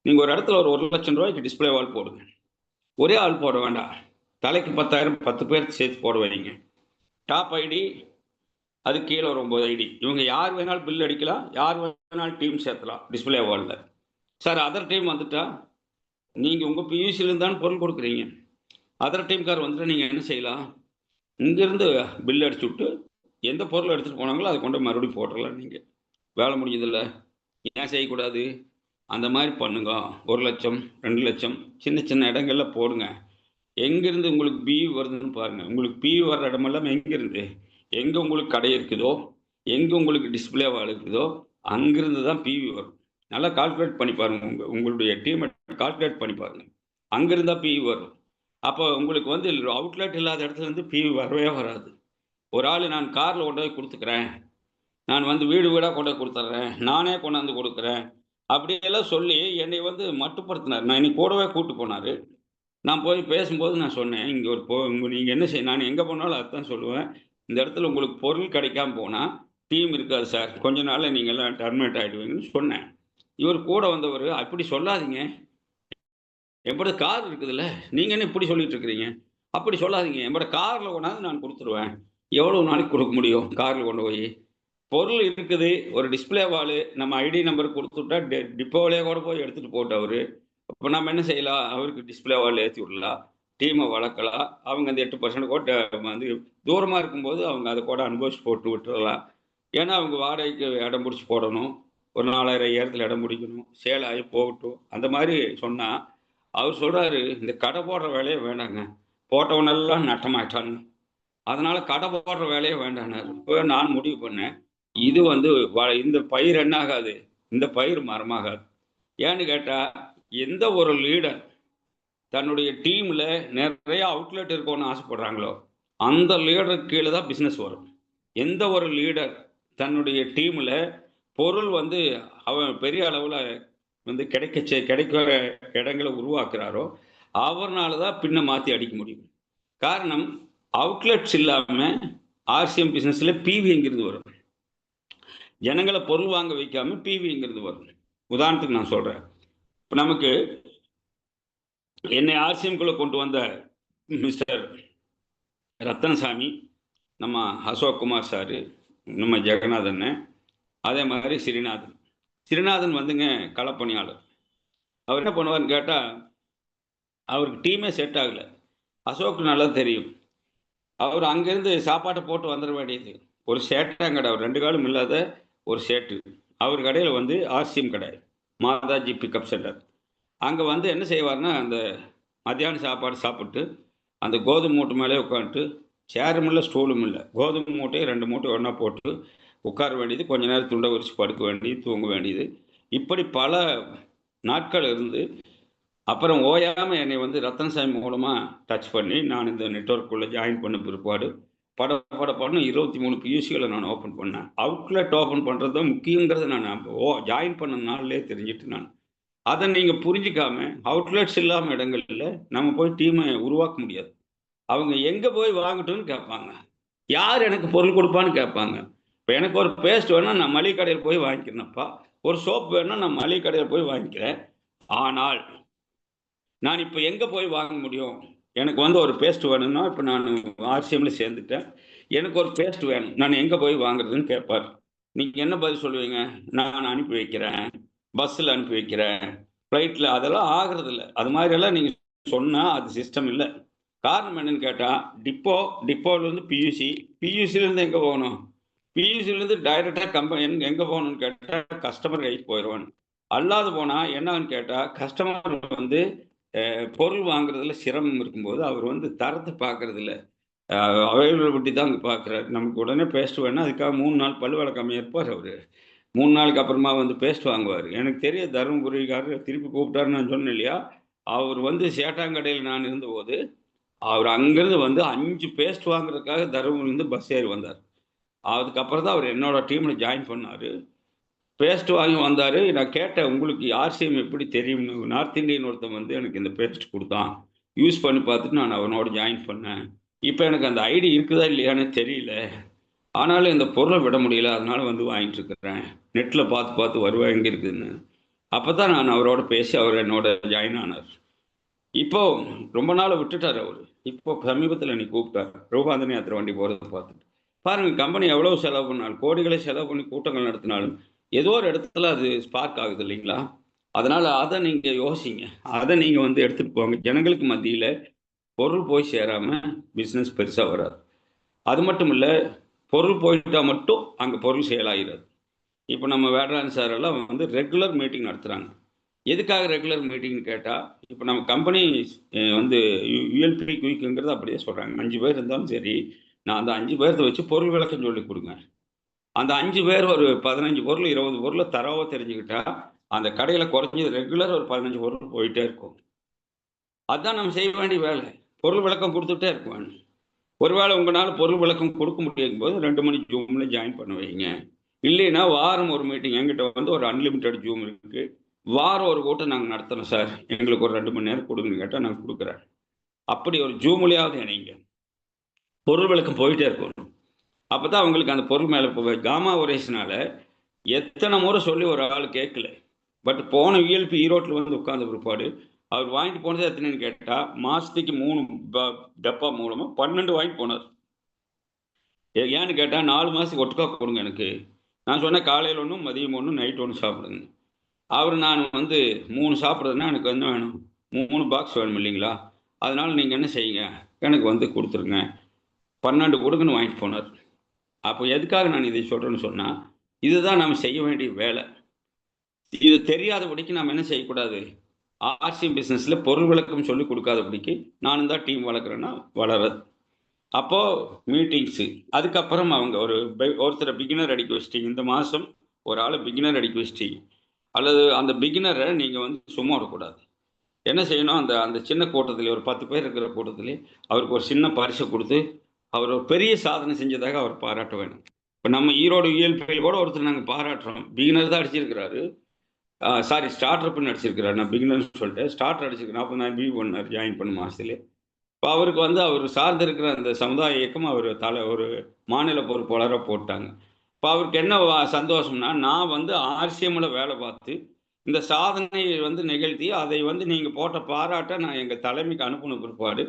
நீங்கள் ஒரு இடத்துல ஒரு 1 லட்சம் ரூபாய்க்கு டிஸ்பிளே வால் போடுங்க. ஒரே ஆள் போட வேண்டாம், தலைக்கு 10,000 10 பேர் சேர்த்து போட வைங்க. டாப் ஐடி, அது கீழே ஒரு 9 ஐடி. இவங்க யார் வேணாலும் பில் அடிக்கலாம், யார் வேணாலும் டீம் சேர்த்தலாம் டிஸ்பிளே வாலில். சார் அதர் டீம் வந்துட்டா, நீங்கள் உங்கள் பியூசிலேருந்து தான் பொருள் கொடுக்குறீங்க. அதர் டீம்கார் வந்துட்டு நீங்கள் என்ன செய்யலாம்? இங்கேருந்து பில் அடிச்சு விட்டு எந்த பொருள் எடுத்துகிட்டு போனாங்களோ அதை கொண்டு மறுபடியும் போட்டுடலாம். நீங்கள் வேலை முடிஞ்சதில்லை. ஏன் செய்யக்கூடாது? அந்த மாதிரி பண்ணுங்க. 1 லட்சம் 2 லட்சம் சின்ன சின்ன இடங்கள்ல போடுங்க. எங்கேருந்து உங்களுக்கு பியூ வருதுன்னு பாருங்கள். உங்களுக்கு பியூ வர்ற இடமெல்லாம் எங்கேருந்து, எங்கே உங்களுக்கு கடை இருக்குதோ, எங்கே உங்களுக்கு டிஸ்பிளே வால் இருக்குதோ, அங்கிருந்து தான் பிவி வரும். நல்லா கால்குலேட் பண்ணி பாருங்க. உங்களுடைய டீமை கால்குலேட் பண்ணி பாருங்க. அங்கிருந்தா பிவி வரும். அப்போ உங்களுக்கு வந்து அவுட்லெட் இல்லாத இடத்துல இருந்து பிவி வரவே வராது. ஒரு ஆள் நான் காரில் கொண்டு போய் கொடுத்துக்கிறேன், நான் வந்து வீடு வீடாக கொண்டு போய் கொடுத்துட்றேன், நானே கொண்டாந்து கொடுக்குறேன் அப்படியெல்லாம் சொல்லி என்னை வந்து மட்டுப்படுத்தினார். நான் இன்னைக்கு கூடவே கூப்பிட்டு போனார். நான் போய் பேசும்போது நான் சொன்னேன், இங்கே நீங்கள் என்ன செய்ய, நான் எங்கே போனாலும் அதுதான் சொல்லுவேன், இந்த இடத்துல உங்களுக்கு பொருள் கிடைக்காம போனால் டீம் இருக்காது சார், கொஞ்ச நாளில் நீங்கள்லாம் டெர்மினேட் ஆகிடுவீங்கன்னு சொன்னேன். இவர் கூட வந்தவர், அப்படி சொல்லாதீங்க, என்னோட கார் இருக்குதுல்ல, நீங்கள் என்ன இப்படி சொல்லிட்டு இருக்கிறீங்க, அப்படி சொல்லாதீங்க, என்னோட காரில் கொண்டாந்து நான் கொடுத்துருவேன், எவ்வளோ நாளைக்கு கொடுக்க முடியும் காரில் கொண்டு போய், பொருள் இருக்குது, ஒரு டிஸ்பிளே வால் நம்ம ஐடி நம்பர் கொடுத்துட்டா டிப்போவிலே கூட போய் எடுத்துகிட்டு போட்டு அவர். இப்போ நம்ம என்ன செய்யலாம்? அவருக்கு டிஸ்பிளே வால் ஏற்றி விடலாம், டீமை வளர்க்கலாம். அவங்க அந்த 8% கூட வந்து தூரமாக இருக்கும்போது அவங்க அதை கூட அனுபவிச்சு போட்டு விட்டுறலாம். ஏன்னா அவங்க வாடகைக்கு இடம் பிடிச்சி போடணும், ஒரு 4000 5000 இடம் பிடிக்கணும், சேல் ஆகி போகட்டும். அந்த மாதிரி சொன்னால் அவர் சொல்கிறாரு, இந்த கடை போடுற வேலையே வேண்டாங்க, போட்டவனெல்லாம் நட்டமாயிட்டாங்க, அதனால் கடை போடுற வேலையே வேண்டானார். இப்போ நான் முடிவு பண்ணேன், இது வந்து இந்த பயிர் என்ன ஆகாது, இந்த பயிர் மரமாகாது. ஏன்னு கேட்டால் எந்த ஒரு லீடர் தன்னுடைய டீமில் நிறைய அவுட்லெட் இருக்கணும்னு ஆசைப்படுறாங்களோ அந்த லீடருக்கு கீழே தான் பிஸ்னஸ் வரும். எந்த ஒரு லீடர் தன்னுடைய டீமில் பொருள் வந்து அவன் பெரிய அளவில் வந்து கிடைக்கிற இடங்களை உருவாக்குறாரோ அவர்னால தான் பின்ன மாற்றி அடிக்க முடியும். காரணம், அவுட்லெட்ஸ் இல்லாமல் ஆர்சிஎம் பிஸ்னஸில் பிவிங்கிறது வரும். ஜனங்களை பொருள் வாங்க வைக்காமல் பிவிங்கிறது வரும். உதாரணத்துக்கு நான் சொல்கிறேன், இப்போ நமக்கு என்னை ஆர்சிஎம்குள்ளே கொண்டு வந்த மிஸ்டர் ரத்தனசாமி, நம்ம அசோக் குமார் சாரு, நம்ம ஜெகநாதன், அதே மாதிரி ஸ்ரீநாதன் வந்துங்க களப்பணியாளர். அவர் என்ன பண்ணுவார்னு கேட்டால் அவருக்கு டீமே செட் ஆகலை. அசோக்கு நல்லா தெரியும். அவர் அங்கேருந்து சாப்பாட்டை போட்டு வந்துட வேண்டியது. ஒரு சேட்டாங்கடை, அவர் 2 காலும் இல்லாத ஒரு சேட்டு. அவர் கடையில் வந்து ஆர்சிஎம் கடை, மாதாஜி பிக்கப் சென்டர். அங்கே வந்து என்ன செய்வார்னா, அந்த மத்தியான சாப்பாடு சாப்பிட்டு அந்த கோதுமை மூட்டை மேலே உட்காந்துட்டு, சேரும் இல்லை ஸ்டூலும் இல்லை, கோதுமை மூட்டையை 2 மூட்டை ஒன்றா போட்டு உட்கார வேண்டியது, கொஞ்ச நேரம் துண்டை விரிச்சு படுக்க வேண்டியது, தூங்க வேண்டியது. இப்படி பல நாட்கள் இருந்து அப்புறம் ஓயாமல் என்னை வந்து ரத்தனசாமி மூலமாக டச் பண்ணி நான் இந்த நெட்ஒர்க்குள்ளே ஜாயின் பண்ண பிற்பாடு படப்படன்னு 23 பியூசிகளை நான் ஓப்பன் பண்ணேன். அவுட்லெட் ஓப்பன் பண்ணுறது தான் முக்கியங்கிறத நான் ஜாயின் பண்ண நாள்லேயே தெரிஞ்சுட்டு நான் அதை நீங்கள் புரிஞ்சிக்காம அவுட்லெட்ஸ் இல்லாமல் இடங்கள்ல நம்ம போய் டீமை உருவாக்க முடியாது. அவங்க எங்கே போய் வாங்கட்டும்னு கேட்பாங்க, யார் எனக்கு பொருள் கொடுப்பான்னு கேட்பாங்க. இப்போ எனக்கு ஒரு பேஸ்ட் வேணும்னா நான் மளிகை கடையில் போய் வாங்கிக்கிறேன்ப்பா, ஒரு சோப் வேணும்னா நான் மளிகை கடையில் போய் வாங்கிக்கிறேன். ஆனால் நான் இப்போ எங்கே போய் வாங்க முடியும்? எனக்கு வந்து ஒரு பேஸ்ட் வேணும்னா, இப்போ நான் ஆர்சிஎம்ல சேர்ந்துட்டேன், எனக்கு ஒரு பேஸ்ட் வேணும், நான் எங்கே போய் வாங்குறதுன்னு கேட்பார். நீங்கள் என்ன பதில் சொல்லுவீங்க? நான் அனுப்பி வைக்கிறேன், பஸ்ஸில் அனுப்பி வைக்கிறேன், ஃப்ளைட்டில். அதெல்லாம் ஆகிறது இல்லை. அது மாதிரியெல்லாம் நீங்கள் சொன்னால் அது சிஸ்டம் இல்லை. காரணம் என்னன்னு கேட்டால், டிப்போலேருந்து பியூசிலேருந்து எங்கே போகணும்? பியூசிலேருந்து டைரெக்டாக கம்பெனி எங்கே போகணும்னு கேட்டால் கஸ்டமர் கைக்கு போயிடுவான். அல்லாது போனால் என்னன்னு கேட்டால், கஸ்டமர் வந்து பொருள் வாங்குறதுல சிரமம் இருக்கும்போது அவர் வந்து தரத்தை பார்க்கறதில்ல, அவைலபிலிட்டி தான் அங்கே பார்க்குறாரு. நமக்கு உடனே பேஸ்ட் வேணும், அதுக்காக 3 நாள் பல்லு விளக்காமல் இருப்பார் அவர். 3 நாளுக்கு அப்புறமா வந்து பேஸ்ட் வாங்குவார். எனக்கு தெரிய தருமபுரிக்காரர் திருப்பி கூப்பிட்டாருன்னு நான் சொன்னேன் இல்லையா, அவர் வந்து சேட்டாங்கடையில் நான் இருந்தபோது அவர் அங்கேருந்து வந்து 5 பேஸ்ட் வாங்குறதுக்காக தருமபுரிலேருந்து பஸ் ஏறி வந்தார். அதுக்கப்புறம் தான் அவர் என்னோட டீமில் ஜாயின் பண்ணார். பேஸ்ட் வாங்கி வந்தார். நான் கேட்டேன், உங்களுக்கு ஆர்சிஎம் எப்படி தெரியும்னு. நார்த் இந்தியன் ஒருத்தன் வந்து எனக்கு இந்த பேஸ்ட் கொடுத்தான், யூஸ் பண்ணி பார்த்துட்டு நான் அவனோட ஜாயின் பண்ணேன். இப்போ எனக்கு அந்த ஐடி இருக்குதா இல்லையான்னு தெரியல, ஆனாலும் இந்த பொருளை விட முடியல, அதனால வந்து வாங்கிட்டு இருக்கிறேன். நெட்டில் பார்த்து வருவா எங்கே இருக்குதுன்னு. அப்போ தான் நான் அவரோட பேசி அவர் என்னோட ஜாயின் ஆனார். இப்போ ரொம்ப நாள் விட்டுட்டார் அவர். இப்போ சமீபத்தில் என்னை கூப்பிட்டார், ரூபாந்தனி யாத்திரை வண்டி போகிறத பார்த்துட்டு. பாருங்க, கம்பெனி எவ்வளவு செலவு பண்ணாலும், கோடிகளை செலவு பண்ணி கூட்டங்கள் நடத்தினாலும் ஏதோ ஒரு இடத்துல அது ஸ்பார்க் ஆகுது இல்லைங்களா? அதனால அதை நீங்க யோசிங்க, அதை நீங்க வந்து எடுத்துட்டு போங்க. ஜனங்களுக்கு மத்தியில பொருள் போய் சேராம பிசினஸ் பெருசா வராது. அது மட்டும் இல்ல, பொருள் போயிட்டா மட்டும் அங்க பொருள் சேல் ஆகிறது. இப்போ நம்ம வேட்ரான் சார் எல்லாம் வந்து ரெகுலர் மீட்டிங் நடத்துறாங்க. எதுக்காக ரெகுலர் மீட்டிங்னு கேட்டால், இப்போ நம்ம கம்பெனி வந்து யூஎல்பி குயிக்குங்கிறது அப்படியே சொல்கிறாங்க. 5 பேர் இருந்தாலும் சரி, நான் அந்த 5 பேர்த்த வச்சு பொருள் விளக்கம் சொல்லி கொடுங்க. அந்த 5 பேர் ஒரு 15 பொருள் 20 பொருளை தரவா தெரிஞ்சுக்கிட்டா அந்த கடையில் குறைஞ்சது ரெகுலர் ஒரு 15 பொருள் போயிட்டே இருக்கும். அதுதான் நம்ம செய்ய வேண்டிய வேலை. பொருள் விளக்கம் கொடுத்துட்டே இருக்கும். ஒருவேளை உங்களால் பொருள் விளக்கம் கொடுக்க முடியும் போது 2 மணி ஜூமில் ஜாயின் பண்ண வைங்க. இல்லைன்னா வாரம் ஒரு மீட்டிங், என்கிட்ட வந்து ஒரு அன்லிமிட்டெட் ஜூம் இருக்குது, வாரம் ஒரு கூட்டம் நாங்கள் நடத்துகிறோம் சார், எங்களுக்கு ஒரு 2 மணி நேரம் கொடுங்கன்னு கேட்டால் நான் கொடுக்குறேன். அப்படி ஒரு ஜூம்லையாவது இணைங்க, பொருள் விளக்கம் போயிட்டே இருக்கும். அப்போ தான் அவங்களுக்கு அந்த பொருள் மேலே போய் காமா ஒரேஸ்னால எத்தனை முறை சொல்லி ஒரு ஆள் கேட்கல. பட் போன யூஎல்பி ஈரோட்டில் வந்து உட்கார்ந்த பிற்பாடு அவர் வாங்கிட்டு போனது எத்தனைன்னு கேட்டால், மாதத்துக்கு 3 டப்பா மூலமாக 12 வாங்கிட்டு போனார். ஏன்னு கேட்டால் 4 மாதத்துக்கு ஒட்டுக்கா கொடுங்க எனக்கு. நான் சொன்னேன், காலையில் ஒன்றும், மதியம் ஒன்றும், நைட் ஒன்று சாப்பிடுங்க. அவர் நான் வந்து 3 சாப்பிட்றதுன்னா எனக்கு என்ன வேணும், 3 பாக்ஸ் வேணும் இல்லைங்களா? அதனால் நீங்கள் என்ன செய்யுங்க, எனக்கு வந்து கொடுத்துருங்க, 12 கொடுங்கன்னு வாங்கிட்டு போனார். அப்போ எதுக்காக நான் இதை சொல்கிறேன்னு சொன்னால், இதுதான் நாம் செய்ய வேண்டிய வேலை. இது தெரியாதபடிக்கு நாம் என்ன செய்யக்கூடாது, ஆர்சிஎம் பிஸ்னஸில் பொருள் விளக்கம் சொல்லி கொடுக்காதபடிக்கு நானும் தான் டீம் வளர்க்குறேன்னா வளரது. அப்போது மீட்டிங்ஸு, அதுக்கப்புறம் அவங்க ஒருத்தரை பிகினர் அடிக்க வச்சிட்டீங்க. இந்த மாதம் ஒரு ஆளை பிகினர் அடிக்க வச்சிட்டீங்க. அல்லது அந்த பிகினரை நீங்கள் வந்து சும்மா விடக்கூடாது. என்ன செய்யணும், அந்த அந்த சின்ன கூட்டத்திலே ஒரு 10 பேர் இருக்கிற கூட்டத்திலே அவருக்கு ஒரு சின்ன பரிசை கொடுத்து அவர் ஒரு பெரிய சாதனை செஞ்சதாக அவர் பாராட்ட வேணும். இப்போ நம்ம ஈரோடு இயல்பில் கூட ஒருத்தர் நாங்கள் பாராட்டுறோம். பிகினர் தான் அடிச்சிருக்கிறாரு. சாரி, ஸ்டார்டர்ப்னு அடிச்சிருக்கிறாரு. நான் பிகினர்னு சொல்லிட்டேன். ஸ்டார்டர் அடிச்சிருக்கேன். 40,000 பி பண்ணார் ஜாயின் பண்ண மாதத்துலேயே. இப்போ அவருக்கு வந்து அவர் சார்ந்து இருக்கிற அந்த சமுதாய இயக்கம் அவர் ஒரு மாநில பொறுப்பாளராக போட்டாங்க. இப்போ அவருக்கு என்ன சந்தோஷம்னா, நான் வந்து ஆர்சிஎம்மில் வேலை பார்த்து இந்த சாதனையை வந்து நிகழ்த்தி அதை வந்து நீங்கள் போட்ட பாராட்ட நான் எங்கள் தலைமைக்கு அனுப்பின பிற்பாடு,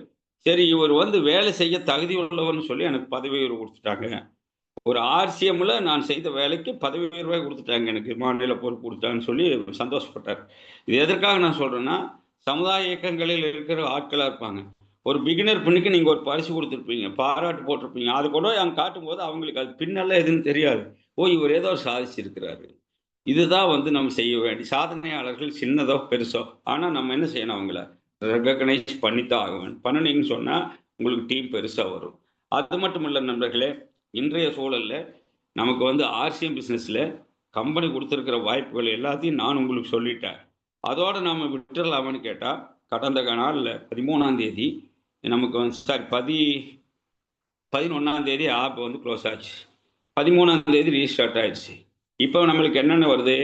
சரி இவர் வந்து வேலை செய்ய தகுதி உள்ளவர்னு சொல்லி எனக்கு பதவி உயர்வு கொடுத்துட்டாங்க. ஒரு ஆர்சிஎம்மில் நான் செய்த வேலைக்கு பதவி உயர்வே கொடுத்துட்டாங்க, எனக்கு மாநில பொறுப்பு கொடுத்தாங்கன்னு சொல்லி சந்தோஷப்பட்டார். இது எதற்காக நான் சொல்கிறேன்னா, சமுதாய இயக்கங்களில் இருக்கிற ஆட்களாக இருப்பாங்க. ஒரு பிகினர் பெண்ணுக்கு நீங்கள் ஒரு பரிசு கொடுத்துருப்பீங்க, பாராட்டு போட்டிருப்பீங்க. அது கூட அவங்க காட்டும்போது அவங்களுக்கு அது பின்னெல்லாம் எதுன்னு தெரியாது. ஓ, இவர் ஏதோ சாதிச்சிருக்கிறாரு. இதுதான் வந்து நம்ம செய்ய வேண்டிய சாதனையாளர்கள், சின்னதோ பெருசோ. ஆனால் நம்ம என்ன செய்யணும், அவங்கள ரெகக்னைஸ் பண்ணித்தான் ஆக வேண்டும். பண்ணினீங்கன்னு சொன்னால் உங்களுக்கு டீம் பெருசாக வரும். அது மட்டும் இல்லை நண்பர்களே, இன்றைய சூழலில் நமக்கு வந்து ஆர்சிஎம் பிஸ்னஸில் கம்பெனி கொடுத்துருக்கிற வாய்ப்புகள் எல்லாத்தையும் நான் உங்களுக்கு சொல்லிட்டேன். அதோடு நாம் விட்டுடலாமான்னு கேட்டால், கடந்த நாளில் 13ஆம் தேதி நமக்கு வந்து சாரி 11ஆம் தேதி ஆப் வந்து க்ளோஸ் ஆச்சு. 13ஆம் தேதி ரீஸ்டார்ட் ஆயிடுச்சு. இப்போ நம்மளுக்கு என்னென்ன வருது,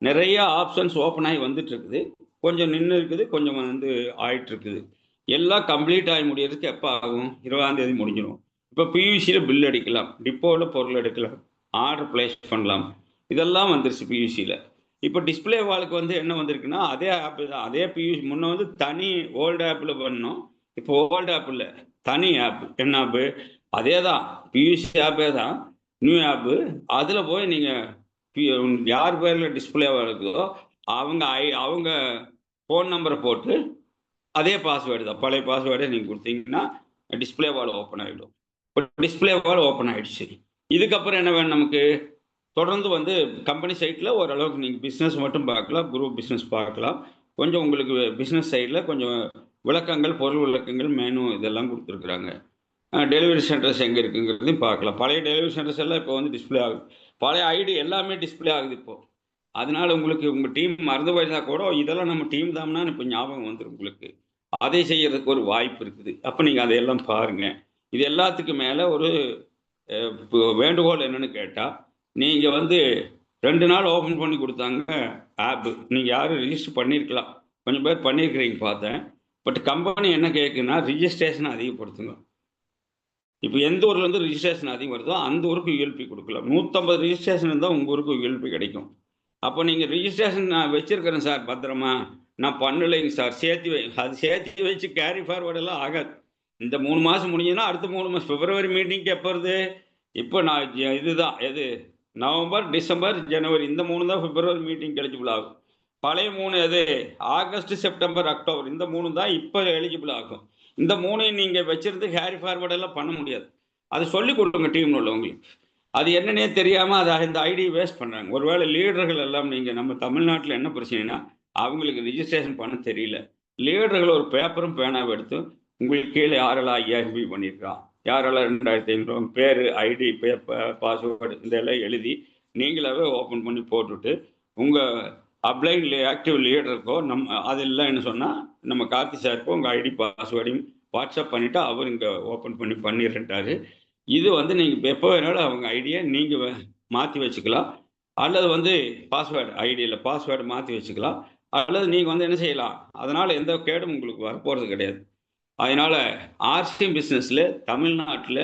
நிறைய ஆப்ஷன்ஸ் ஓப்பன் ஆகி வந்துட்டு இருக்குது. கொஞ்சம் நின்று இருக்குது, கொஞ்சம் வந்து ஆயிட்டு இருக்குது. எல்லாம் கம்ப்ளீட் ஆகி முடியறதுக்கு எப்போ ஆகும், 20ஆம் தேதி முடிஞ்சிடும். இப்போ பியூசியில் பில் அடிக்கலாம், டிப்போவில் பொருள் எடுக்கலாம், ஆர்டர் பிளேஸ் பண்ணலாம். இதெல்லாம் வந்துருச்சு பியூசியில். இப்போ டிஸ்பிளே வாலுக்கு வந்து என்ன வந்திருக்குன்னா, அதே ஆப் தான். அதே பியூசி முன்ன வந்து தனி ஓல்டு ஆப்பில் பண்ணோம். இப்போ ஓல்டு ஆப் இல்லை, தனி ஆப். என்ன ஆப்பு? அதே தான், பியூசி ஆப்பே தான், நியூ ஆப்பு. அதில் போய் நீங்கள் யார் பேரில் டிஸ்பிளேவாக இருக்குதோ அவங்க ஃபோன் நம்பரை போட்டு அதே பாஸ்வேர்டு தான், பழைய பாஸ்வேர்டை நீங்கள் கொடுத்தீங்கன்னா டிஸ்பிளே வால் ஓப்பன் ஆகிடும். இப்போ டிஸ்பிளே வால் ஓப்பன் ஆகிடுச்சு. இதுக்கப்புறம் என்ன வேணும் நமக்கு, தொடர்ந்து வந்து கம்பெனி சைட்டில் ஓரளவுக்கு நீங்கள் பிஸ்னஸ் மட்டும் பார்க்கலாம், குரூப் பிஸ்னஸ் பார்க்கலாம். கொஞ்சம் உங்களுக்கு பிஸ்னஸ் சைடில் கொஞ்சம் விளக்கங்கள், பொருள் விளக்கங்கள், மெனு இதெல்லாம் கொடுத்துருக்குறாங்க. டெலிவரி சென்டர்ஸ் எங்கே இருக்குங்கிறதையும் பார்க்கலாம். பழைய டெலிவரி சென்டர்ஸ் எல்லாம் இப்போ வந்து டிஸ்பிளே ஆகுது. பழைய ஐடி எல்லாமே டிஸ்பிளே ஆகுது இப்போ. அதனால உங்களுக்கு உங்கள் டீம் மறந்து போயிருந்தா கூட இதெல்லாம் நம்ம டீம் தான்னா இப்போ ஞாபகம் வந்துடும் உங்களுக்கு. அதை செய்யறதுக்கு ஒரு வாய்ப்பு இருக்குது. அப்போ நீங்கள் அதையெல்லாம் பாருங்கள். இது எல்லாத்துக்கும் மேலே ஒரு வேண்டுகோள் என்னன்னு கேட்டால், நீங்கள் வந்து 2 நாள் ஓப்பன் பண்ணி கொடுத்தாங்க ஆப்பு. நீங்கள் யாரும் ரிஜிஸ்டர் பண்ணியிருக்கலாம், கொஞ்சம் பேர் பண்ணியிருக்கிறீங்க பார்த்தேன். பட் கம்பெனி என்ன கேட்குன்னா, ரிஜிஸ்ட்ரேஷனை அதிகப்படுத்துங்க. இப்போ எந்த ஊரில் வந்து ரிஜிஸ்ட்ரேஷன் அதிகம் வருதோ அந்த ஊருக்கு யூஎல்பி கொடுக்கலாம். 150 ரிஜிஸ்ட்ரேஷன் இருந்தால் உங்கள் ஊருக்கு யூஎல்பி கிடைக்கும். அப்போ நீங்கள் ரிஜிஸ்ட்ரேஷன் நான் வச்சுருக்கிறேன் சார் பத்திரமா, நான் பண்ணலைங்க சார், அது சேர்த்து வச்சு கேரி ஃபார்வர்டெல்லாம் ஆகாது. இந்த 3 மாதம் முடிஞ்சதுன்னா அடுத்த 3 மாதம் பிப்ரவரி மீட்டிங்க்கு எப்போ வருது, இப்போ நான் இதுதான் எது நவம்பர், டிசம்பர், ஜனவரி, இந்த 3 தான் பிப்ரவரி மீட்டிங் எலிஜிபிள் ஆகும். பழைய 3 எது ஆகஸ்ட், செப்டம்பர், அக்டோபர், இந்த 3 தான் இப்போ எலிஜிபிள் ஆகும். இந்த 3ஐயும் நீங்கள் வச்சிருந்து கேரி ஃபார்வர்டெல்லாம் பண்ண முடியாது. அது சொல்லிக் கொடுங்க டீமில் உள்ளவங்களுக்கு. அது என்னன்னே தெரியாமல் அதை இந்த ஐடி வேஸ்ட் பண்ணுறாங்க. ஒருவேளை லீடர்கள் எல்லாம் நீங்கள் நம்ம தமிழ்நாட்டில் என்ன பிரச்சனைனா, அவங்களுக்கு ரிஜிஸ்ட்ரேஷன் பண்ண தெரியல. லீடர்கள் ஒரு பேப்பரும் பேனாவும் எடுத்து உங்களுக்கு கீழே யாரெல்லாம் 5000 MB பண்ணியிருக்கான், யாரெல்லாம் 2500 பேர், ஐடி, பாஸ்வேர்டு இதெல்லாம் எழுதி நீங்களாவே ஓப்பன் பண்ணி போட்டுவிட்டு உங்கள் அப்ளைன் ஆக்டிவ் லீடருக்கோ அதெல்லாம் என்ன சொன்னால் நம்ம கார்த்தி சாருக்கோ உங்கள் ஐடி பாஸ்வேர்டையும் வாட்ஸ்அப் பண்ணிவிட்டு அவர் இங்கே ஓப்பன் பண்ணிடுறாரு. இது வந்து நீங்கள் எப்போ வேணாலும் அவங்க ஐடியை நீங்கள் மாற்றி வச்சுக்கலாம். அல்லது வந்து ஐடியில் பாஸ்வேர்டு மாற்றி வச்சுக்கலாம். அல்லது நீங்கள் வந்து என்ன செய்யலாம், அதனால் எந்த கேடும் உங்களுக்கு வரப்போகிறது கிடையாது. அதனால் ஆர்சிஎம் பிஸ்னஸில் தமிழ்நாட்டில்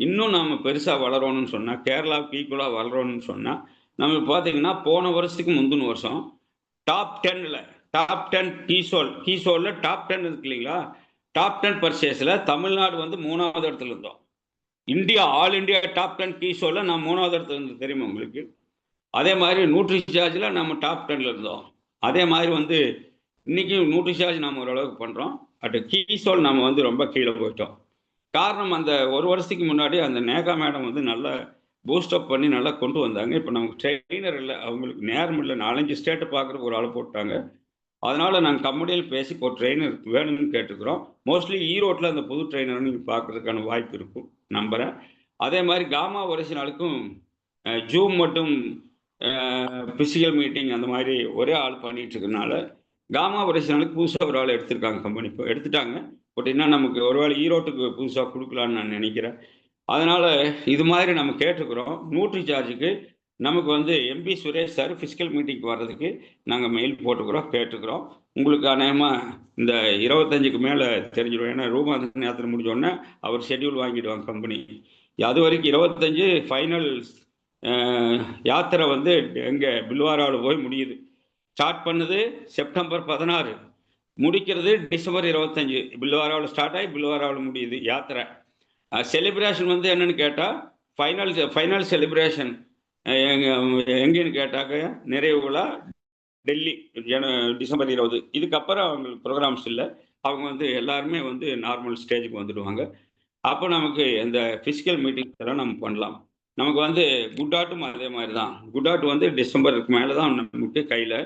இன்னும் நாம் பெருசாக வளரணும்னு சொன்னால், கேரளாவுக்கு ஈக்குவலாக வளரணும்னு சொன்னால், நம்ம பார்த்தீங்கன்னா போன வருஷத்துக்கு முந்தின வருஷம் டாப் 10 கீசோலில் டாப் 10 இருக்கு இல்லைங்களா, டாப் 10 பர்ச்சேஸில் தமிழ்நாடு வந்து 3ஆவது இடத்துல இருந்தோம். ஆல் இண்டியா டாப் 10 கீசோலில் நான் 3ஆவது இடத்துல இருந்து தெரியுமா உங்களுக்கு. அதே மாதிரி நியூட்ரி சார்ஜில் நம்ம டாப் 10ல் இருந்தோம். அதே மாதிரி வந்து இன்றைக்கி நியூட்ரி சார்ஜ் நம்ம ஓரளவுக்கு பண்ணுறோம். பட் கீசோல் நம்ம வந்து ரொம்ப கீழே போயிட்டோம். காரணம், அந்த ஒரு வருஷத்துக்கு முன்னாடி அந்த நேகா மேடம் வந்து நல்லா பூஸ்டப் பண்ணி நல்லா கொண்டு வந்தாங்க. இப்போ நமக்கு ட்ரெயினர் இல்லை, அவங்களுக்கு நேரம் இல்லை, 4-5 ஸ்டேட்டை பார்க்குறதுக்கு ஒரு ஆள் போட்டாங்க. அதனால் நாங்கள் கம்பெனியில் பேசி ஒரு ட்ரெயினர் வேணும்னு கேட்டுக்கிறோம். மோஸ்ட்லி ஈரோட்டில் அந்த புது ட்ரெயினர் நீங்கள் பார்க்குறதுக்கான வாய்ப்பு இருக்கும் நம்புகிறேன். அதே மாதிரி காமா ஒரிஜினலுக்கும் ஜூம் மட்டும் ஃபிசிக்கல் மீட்டிங் அந்த மாதிரி ஒரே ஆள் பண்ணிட்டு இருக்கனால காமா ஒரிஜினலுக்கு புதுசாக ஒரு ஆள் எடுத்திருக்காங்க கம்பெனி. இப்போ எடுத்துட்டாங்க. பட் இன்னும் நமக்கு ஒருவேளை ஈரோட்டுக்கு புதுசாக கொடுக்கலான்னு நான் நினைக்கிறேன். அதனால இது மாதிரி நம்ம கேட்டுக்கிறோம். நியூட்ரி சார்ஜுக்கு நமக்கு வந்து எம்பி சுரேஷ் சார் ஃபிசிக்கல் மீட்டிங்க்கு வர்றதுக்கு நாங்கள் மெயில் போட்டுக்கிறோம், கேட்டுக்கிறோம். உங்களுக்கு அநேகமாக இந்த 25க்கு மேலே தெரிஞ்சிடும். ஏன்னா ரூபா நேரத்தில் முடிஞ்சோடனே அவர் ஷெட்யூல் வாங்கிடுவாங்க கம்பெனி. அது வரைக்கும் 25 ஃபைனல் யாத்திரை வந்து எங்கே பில்வாராவில் போய் முடியுது. ஸ்டார்ட் பண்ணுது செப்டம்பர் 16, முடிக்கிறது டிசம்பர் 25. பில்வாராவில் ஸ்டார்ட் ஆகி பில்வாராவில் முடியுது யாத்திரை. செலிப்ரேஷன் வந்து என்னன்னு கேட்டால் ஃபைனல் செலிப்ரேஷன் எங்கேன்னு கேட்டாக்க நிறைவு விழா டெல்லி டிசம்பர் 20. இதுக்கப்புறம் அவங்களுக்கு ப்ரோக்ராம்ஸ் இல்லை. அவங்க வந்து எல்லாருமே வந்து நார்மல் ஸ்டேஜுக்கு வந்துடுவாங்க. அப்போ நமக்கு இந்த ஃபிசிக்கல் மீட்டிங்ஸ் எல்லாம் நம்ம பண்ணலாம். நமக்கு வந்து குட் ஆர்ட்டும் அதே மாதிரி தான். குட் ஆர்ட் வந்து டிசம்பருக்கு மேலே தான் நமக்கு கையில்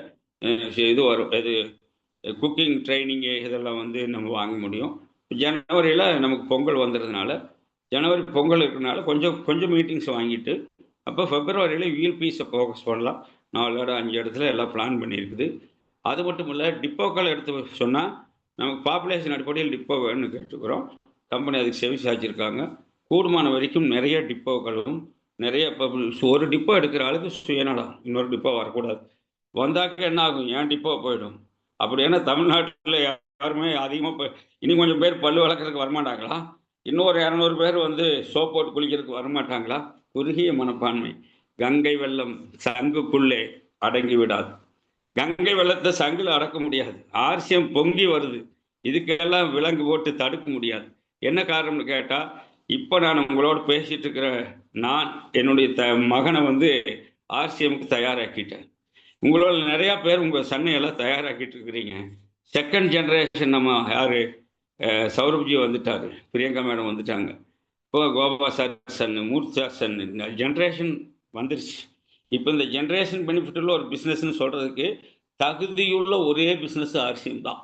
இது வரும். இது குக்கிங் ட்ரைனிங்கு இதெல்லாம் வந்து நம்ம வாங்க முடியும். ஜனவரியில் நமக்கு பொங்கல் வந்துடுறதுனால, ஜனவரி பொங்கல் இருக்கிறதுனால கொஞ்சம் மீட்டிங்ஸ் வாங்கிட்டு அப்போ பிப்ரவரியில் வீல் பீஸை ஃபோக்கஸ் பண்ணலாம். 4 இடம் 5 இடத்துல எல்லாம் பிளான் பண்ணியிருக்குது. அது மட்டும் இல்லை, டிப்போக்கள் எடுத்து சொன்னால் நமக்கு பாப்புலேஷன் அடிப்படையில் டிப்போ வேணும்னு கேட்டுக்கிறோம். கம்பெனி அதுக்கு செவி சாய்ச்சிருக்காங்க. கூடுமான வரைக்கும் நிறைய டிப்போக்களும் நிறைய ஒரு டிப்போ எடுக்கிற ஆளுக்கு சுயநலம், இன்னொரு டிப்போ வரக்கூடாது. வந்தாக்க என்ன ஆகும், ஏன் டிப்போ போயிடும். அப்படி ஏன்னா தமிழ்நாட்டில் யாருமே அதிகமாக இனி கொஞ்சம் பேர் பல்லு வளர்க்குறதுக்கு வரமாட்டாங்களா? இன்னொரு 200 பேர் வந்து சோப் போட்டு குளிக்கிறதுக்கு வரமாட்டாங்களா? குறுகிய மனப்பான்மை. கங்கை வெள்ளம் சங்குக்குள்ளே அடங்கி விடாது. கங்கை வெள்ளத்தை சங்குல அடக்க முடியாது. ஆர்சியம் பொங்கி வருது. இதுக்கெல்லாம் விலங்கு போட்டு தடுக்க முடியாது. என்ன காரணம்னு கேட்டால், இப்போ நான் உங்களோட பேசிட்டு இருக்கிற நான் என்னுடைய மகனை வந்து ஆர்சிஎம்க்கு தயாராக்கிட்டேன். உங்களோட நிறையா பேர் உங்கள் சன்னையெல்லாம் தயாராக்கிட்டு இருக்கிறீங்க. செகண்ட் ஜென்ரேஷன் நம்ம யார், சௌரப்ஜி வந்துட்டார், பிரியங்கா மேடம் வந்துட்டாங்க, இப்போ கோபா சார் சன்னு, மூர்த்தி சார் சன்னு, ஜென்ரேஷன் வந்துருச்சு. இப்போ இந்த ஜென்ரேஷன் பெனிஃபிட்டில் ஒரு பிஸ்னஸ்ன்னு சொல்கிறதுக்கு தகுதியுள்ள ஒரே பிஸ்னஸ் ஆர்சிஎம் தான்.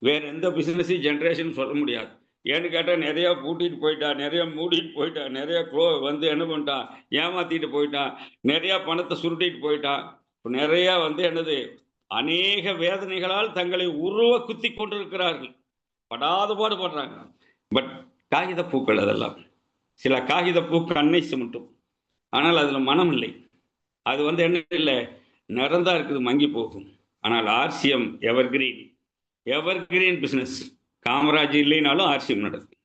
வேறு எந்த பிஸ்னஸையும் ஜென்ரேஷன் சொல்ல முடியாது. ஏன்னு கேட்டால் நிறையா பூட்டிட்டு போயிட்டான், நிறையா மூடிட்டு போயிட்டான், நிறையா வந்து என்ன பண்ணிட்டான், ஏமாற்றிட்டு போயிட்டான், நிறையா பணத்தை சுருட்டிட்டு போயிட்டான். இப்போ நிறையா வந்து என்னது, அநேக வேதனைகளால் தங்களை உருவ குத்தி கொண்டிருக்கிறார்கள். படாத பாடு படுறாங்க. பட் காகித பூக்கள் அதெல்லாம். சில காகித பூக்கள் அன்னை சிமிட்டும், ஆனால் அதில் மனம் இல்லை. அது வந்து என்ன இல்லை, நிறந்தா இருக்குது, மங்கி போகும். ஆனால் ஆர்சிஎம் எவர்கிரீன் பிஸ்னஸ். காமராஜ் இல்லைனாலும் ஆர்சிஎம் நடக்கும்,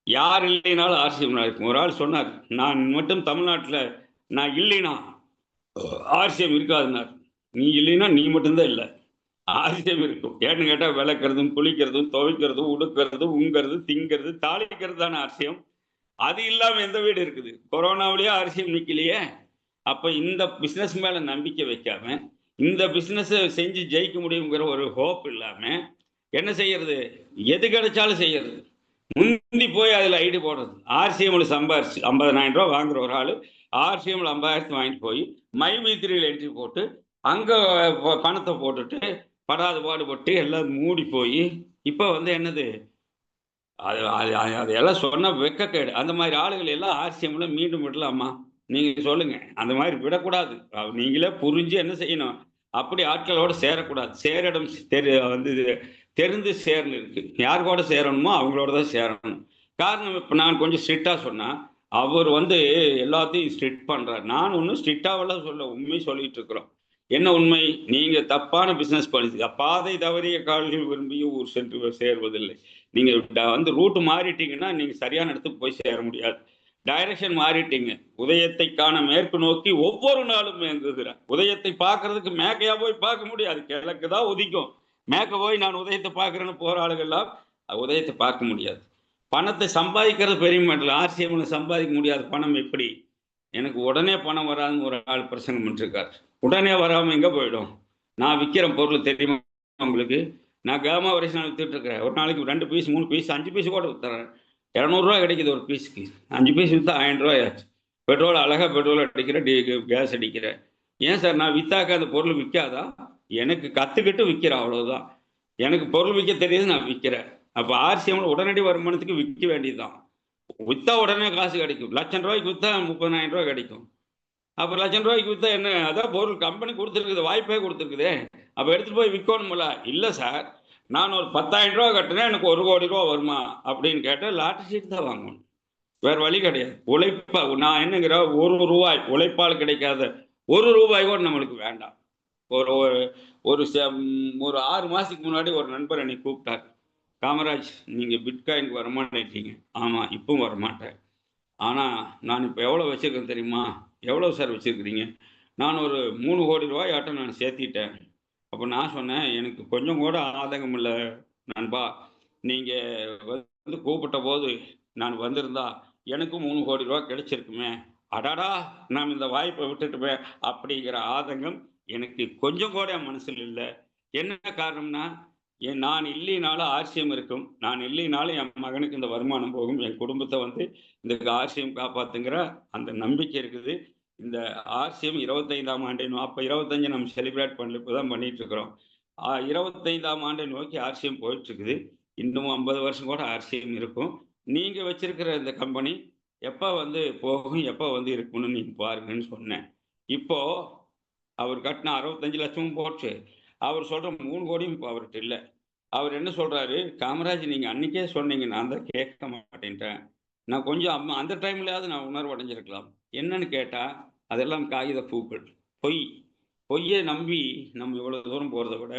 யார் இல்லைனாலும் ஆர்சிஎம் நடக்கும். ஒரு ஆள் சொன்னார், நான் மட்டும் தமிழ்நாட்டில் நான் இல்லைனா ஆர்சிஎம் இருக்காதுன்னார். நீ இல்லைன்னா நீ மட்டும்தான் இல்லை, ஆர்சிஎம் இருக்கும். ஏன்னு கேட்டால் விளக்குறதும் குளிக்கிறதும் துவைக்கிறதும் உடுக்கிறதும் உங்கிறது திங்கிறது தாளிக்கிறது தானே ஆர்சிஎம். அது இல்லாமல் எந்த வீடு இருக்குது? கொரோனாவிலேயே ஆர்சிஎம் நிற்கலையே. அப்போ இந்த பிஸ்னஸ் மேலே நம்பிக்கை வைக்காம, இந்த பிஸ்னஸை செஞ்சு ஜெயிக்க முடியுங்கிற ஒரு ஹோப் இல்லாமல் என்ன செய்யறது, எது கிடைச்சாலும் செய்யறது. முந்தி போய் அதில் ஐடி போடுறது. ஆர்சிஎம்ல சம்பாரிச்சு 50,000 ரூபா வாங்குற ஒரு ஆள் ஆர்சிஎம்ல 50,000 வாங்கிட்டு போய் மைவி3யில் என்ட்ரி போட்டு அங்கே பணத்தை போட்டுட்டு படாத பாடுபட்டு எல்லாம் மூடி போய் இப்போ வந்து என்னது, அதெல்லாம் சொன்ன வெக்கக்கேடு. அந்த மாதிரி ஆளுகள் எல்லாம் ஆர்சிஎம்ல மீண்டும் விடலாமா? நீங்கள் சொல்லுங்கள். அந்த மாதிரி விடக்கூடாது. நீங்களே புரிஞ்சு என்ன செய்யணும், அப்படி ஆட்களோட சேரக்கூடாது. சேரிடம் வந்து தெரிந்து சேர்ந்து இருக்கு. யார் கூட சேரணுமோ அவங்களோட தான் சேரணும். காரணம், இப்போ நான் கொஞ்சம் ஸ்ட்ரிக்டாக சொன்னால் அவர் வந்து எல்லாத்தையும் ஸ்ட்ரிக்ட் பண்ணுறார். நான் ஒன்றும் ஸ்ட்ரிக்டாவெல்லாம் சொல்ல, உண்மை சொல்லிட்டு இருக்கிறோம். என்ன உண்மை? நீங்கள் தப்பான பிஸ்னஸ் பண்ணி பாதை தவறிய கால்கள் விரும்பியும் ஊர் சென்று சேர்வதில்லை. நீங்கள் வந்து ரூட்டு மாறிட்டீங்கன்னா நீங்கள் சரியான இடத்துக்கு போய் சேர முடியாது. டைரக்ஷன் மாறிட்டீங்க. உதயத்தை காண மேற்கு நோக்கி ஒவ்வொரு நாளும் இயங்குகிறேன். உதயத்தை பார்க்கறதுக்கு மேக்கையா போய் பார்க்க முடியாது, கிழக்கு தான் உதிக்கும். மேற்க போய் நான் உதயத்தை பார்க்குறேன்னு போகிற ஆளுகள்லாம் உதயத்தை பார்க்க முடியாது. பணத்தை சம்பாதிக்கிறது பெரிய மட்டும், ஆர்சிஎம்ல சம்பாதிக்க முடியாது. பணம் எப்படி? எனக்கு உடனே பணம் வராதுன்னு ஒரு ஆள் பிரசங்கம் பண்ணிருக்கார். உடனே வராமல் எங்கே போயிடும்? நான் விற்கிற பொருள் தெரியுமா உங்களுக்கு? நான் காமா வரைக்கும் நான் வித்துட்டு இருக்கிறேன். ஒரு நாளைக்கு 2 பீஸ் 3 பீஸ் 5 பீஸ் கூட வித்துறேன். 200 ரூபா கிடைக்குது ஒரு பீஸுக்கு. 5 பீஸ் விற்றா 1000 ரூபாய் ஆச்சு. பெட்ரோல் அழகாக பெட்ரோல் அடிக்கிறேன், கேஸ் அடிக்கிறேன். ஏன் சார், நான் விற்றாக்க அந்த பொருள் விற்காதா? எனக்கு கற்றுக்கிட்டு விற்கிறேன், அவ்வளோதான். எனக்கு பொருள் விற்க தெரியுது, நான் விற்கிறேன். அப்போ ஆர்சிஎம்ல உடனடி வருமானத்துக்கு விற்க வேண்டியதுதான். விற்றா உடனே காசு கிடைக்கும். 1,00,000 ரூபாய்க்கு விற்றா 30,000 ரூபாய் கிடைக்கும். அப்போ ₹1,00,000 விற்றா என்ன? அதான் பொருள் கம்பெனி கொடுத்துருக்குது, வாய்ப்பே கொடுத்துருக்குதே. அப்போ எடுத்துகிட்டு போய் விற்கணும்ல. இல்லை சார், நான் ஒரு ₹10,000 கட்டினேன், எனக்கு ₹1,00,00,000 வருமா அப்படின்னு கேட்டால் லாட்டரி சீட் தான் வாங்கணும். வேற வழி கிடையாது. உழைப்பா நான் என்னங்கிற ₹1 உழைப்பால் கிடைக்காத ₹1 கூட நம்மளுக்கு வேண்டாம். ஒரு ஒரு ஒரு 6 மாசத்துக்கு முன்னாடி ஒரு நண்பர் என்னை கூப்பிட்டார். காமராஜ், நீங்க பிட்காயினுக்கு வரமாட்டேட்டீங்க. ஆமா, இப்பவும் வரமாட்டேன். ஆனா நான் இப்ப எவ்வளவு வச்சிருக்கேன் தெரியுமா? எவ்வளவு சார் வச்சிருக்கிறீங்க? நான் ஒரு ₹3,00,00,000 ஆட்டம் நான் சேர்த்திட்டேன். அப்ப நான் சொன்னேன், எனக்கு கொஞ்சம் கூட ஆதங்கம் இல்ல நண்பா. நீங்க வந்து கூப்பிட்ட போது நான் வந்திருந்தா எனக்கும் ₹3,00,00,000 கிடைச்சிருக்குமே. அடடா! நாம் இந்த வாய்ப்பை விட்டுட்டோமே அப்படிங்கிற ஆதங்கம் எனக்கு கொஞ்சம் கூட என் மனசுல இல்ல. என்ன காரணம்னா, நான் இல்லைனாலும் ஆர்சிஎம் இருக்கும். நான் இல்லைனாலும் என் மகனுக்கு இந்த வருமானம் போகும். என் குடும்பத்த வந்து இந்த ஆர்சிஎம் காப்பாத்துங்கிற அந்த நம்பிக்கை இருக்குது. இந்த ஆர்சிஎம் 25ஆம் ஆண்டை அப்ப 25 நம்ம செலிப்ரேட் பண்ணல. இப்பதான் பண்ணிட்டு இருக்கிறோம். 25ஆம் ஆண்டை நோக்கி ஆர்சிஎம் போயிட்டு இருக்குது. இன்னும் 50 வருஷம் கூட ஆர்சிஎம் இருக்கும். நீங்க வச்சிருக்கிற இந்த கம்பெனி எப்ப வந்து போகும், எப்ப வந்து இருக்கும்னு நீங்க பாருங்கன்னு சொன்னேன். இப்போ அவர் கட்டின 65 லட்சமும் போச்சு. அவர் சொல்ற 3,00,00,000 இப்ப அவர்ட்ட இல்ல. அவர் என்ன சொல்றாரு, காமராஜ் நீங்க அன்னைக்கே சொன்னீங்க. நான் தான் கேட்க மாட்டேன்ட்டேன். நான் கொஞ்சம் அந்த டைம்லயாவது நான் உணர்வு அடைஞ்சிருக்கலாம். என்னன்னு கேட்டா, அதெல்லாம் காகித பூக்கள். பொய். பொய்யை நம்பி நம்ம இவ்வளவு தூரம் போறத விட,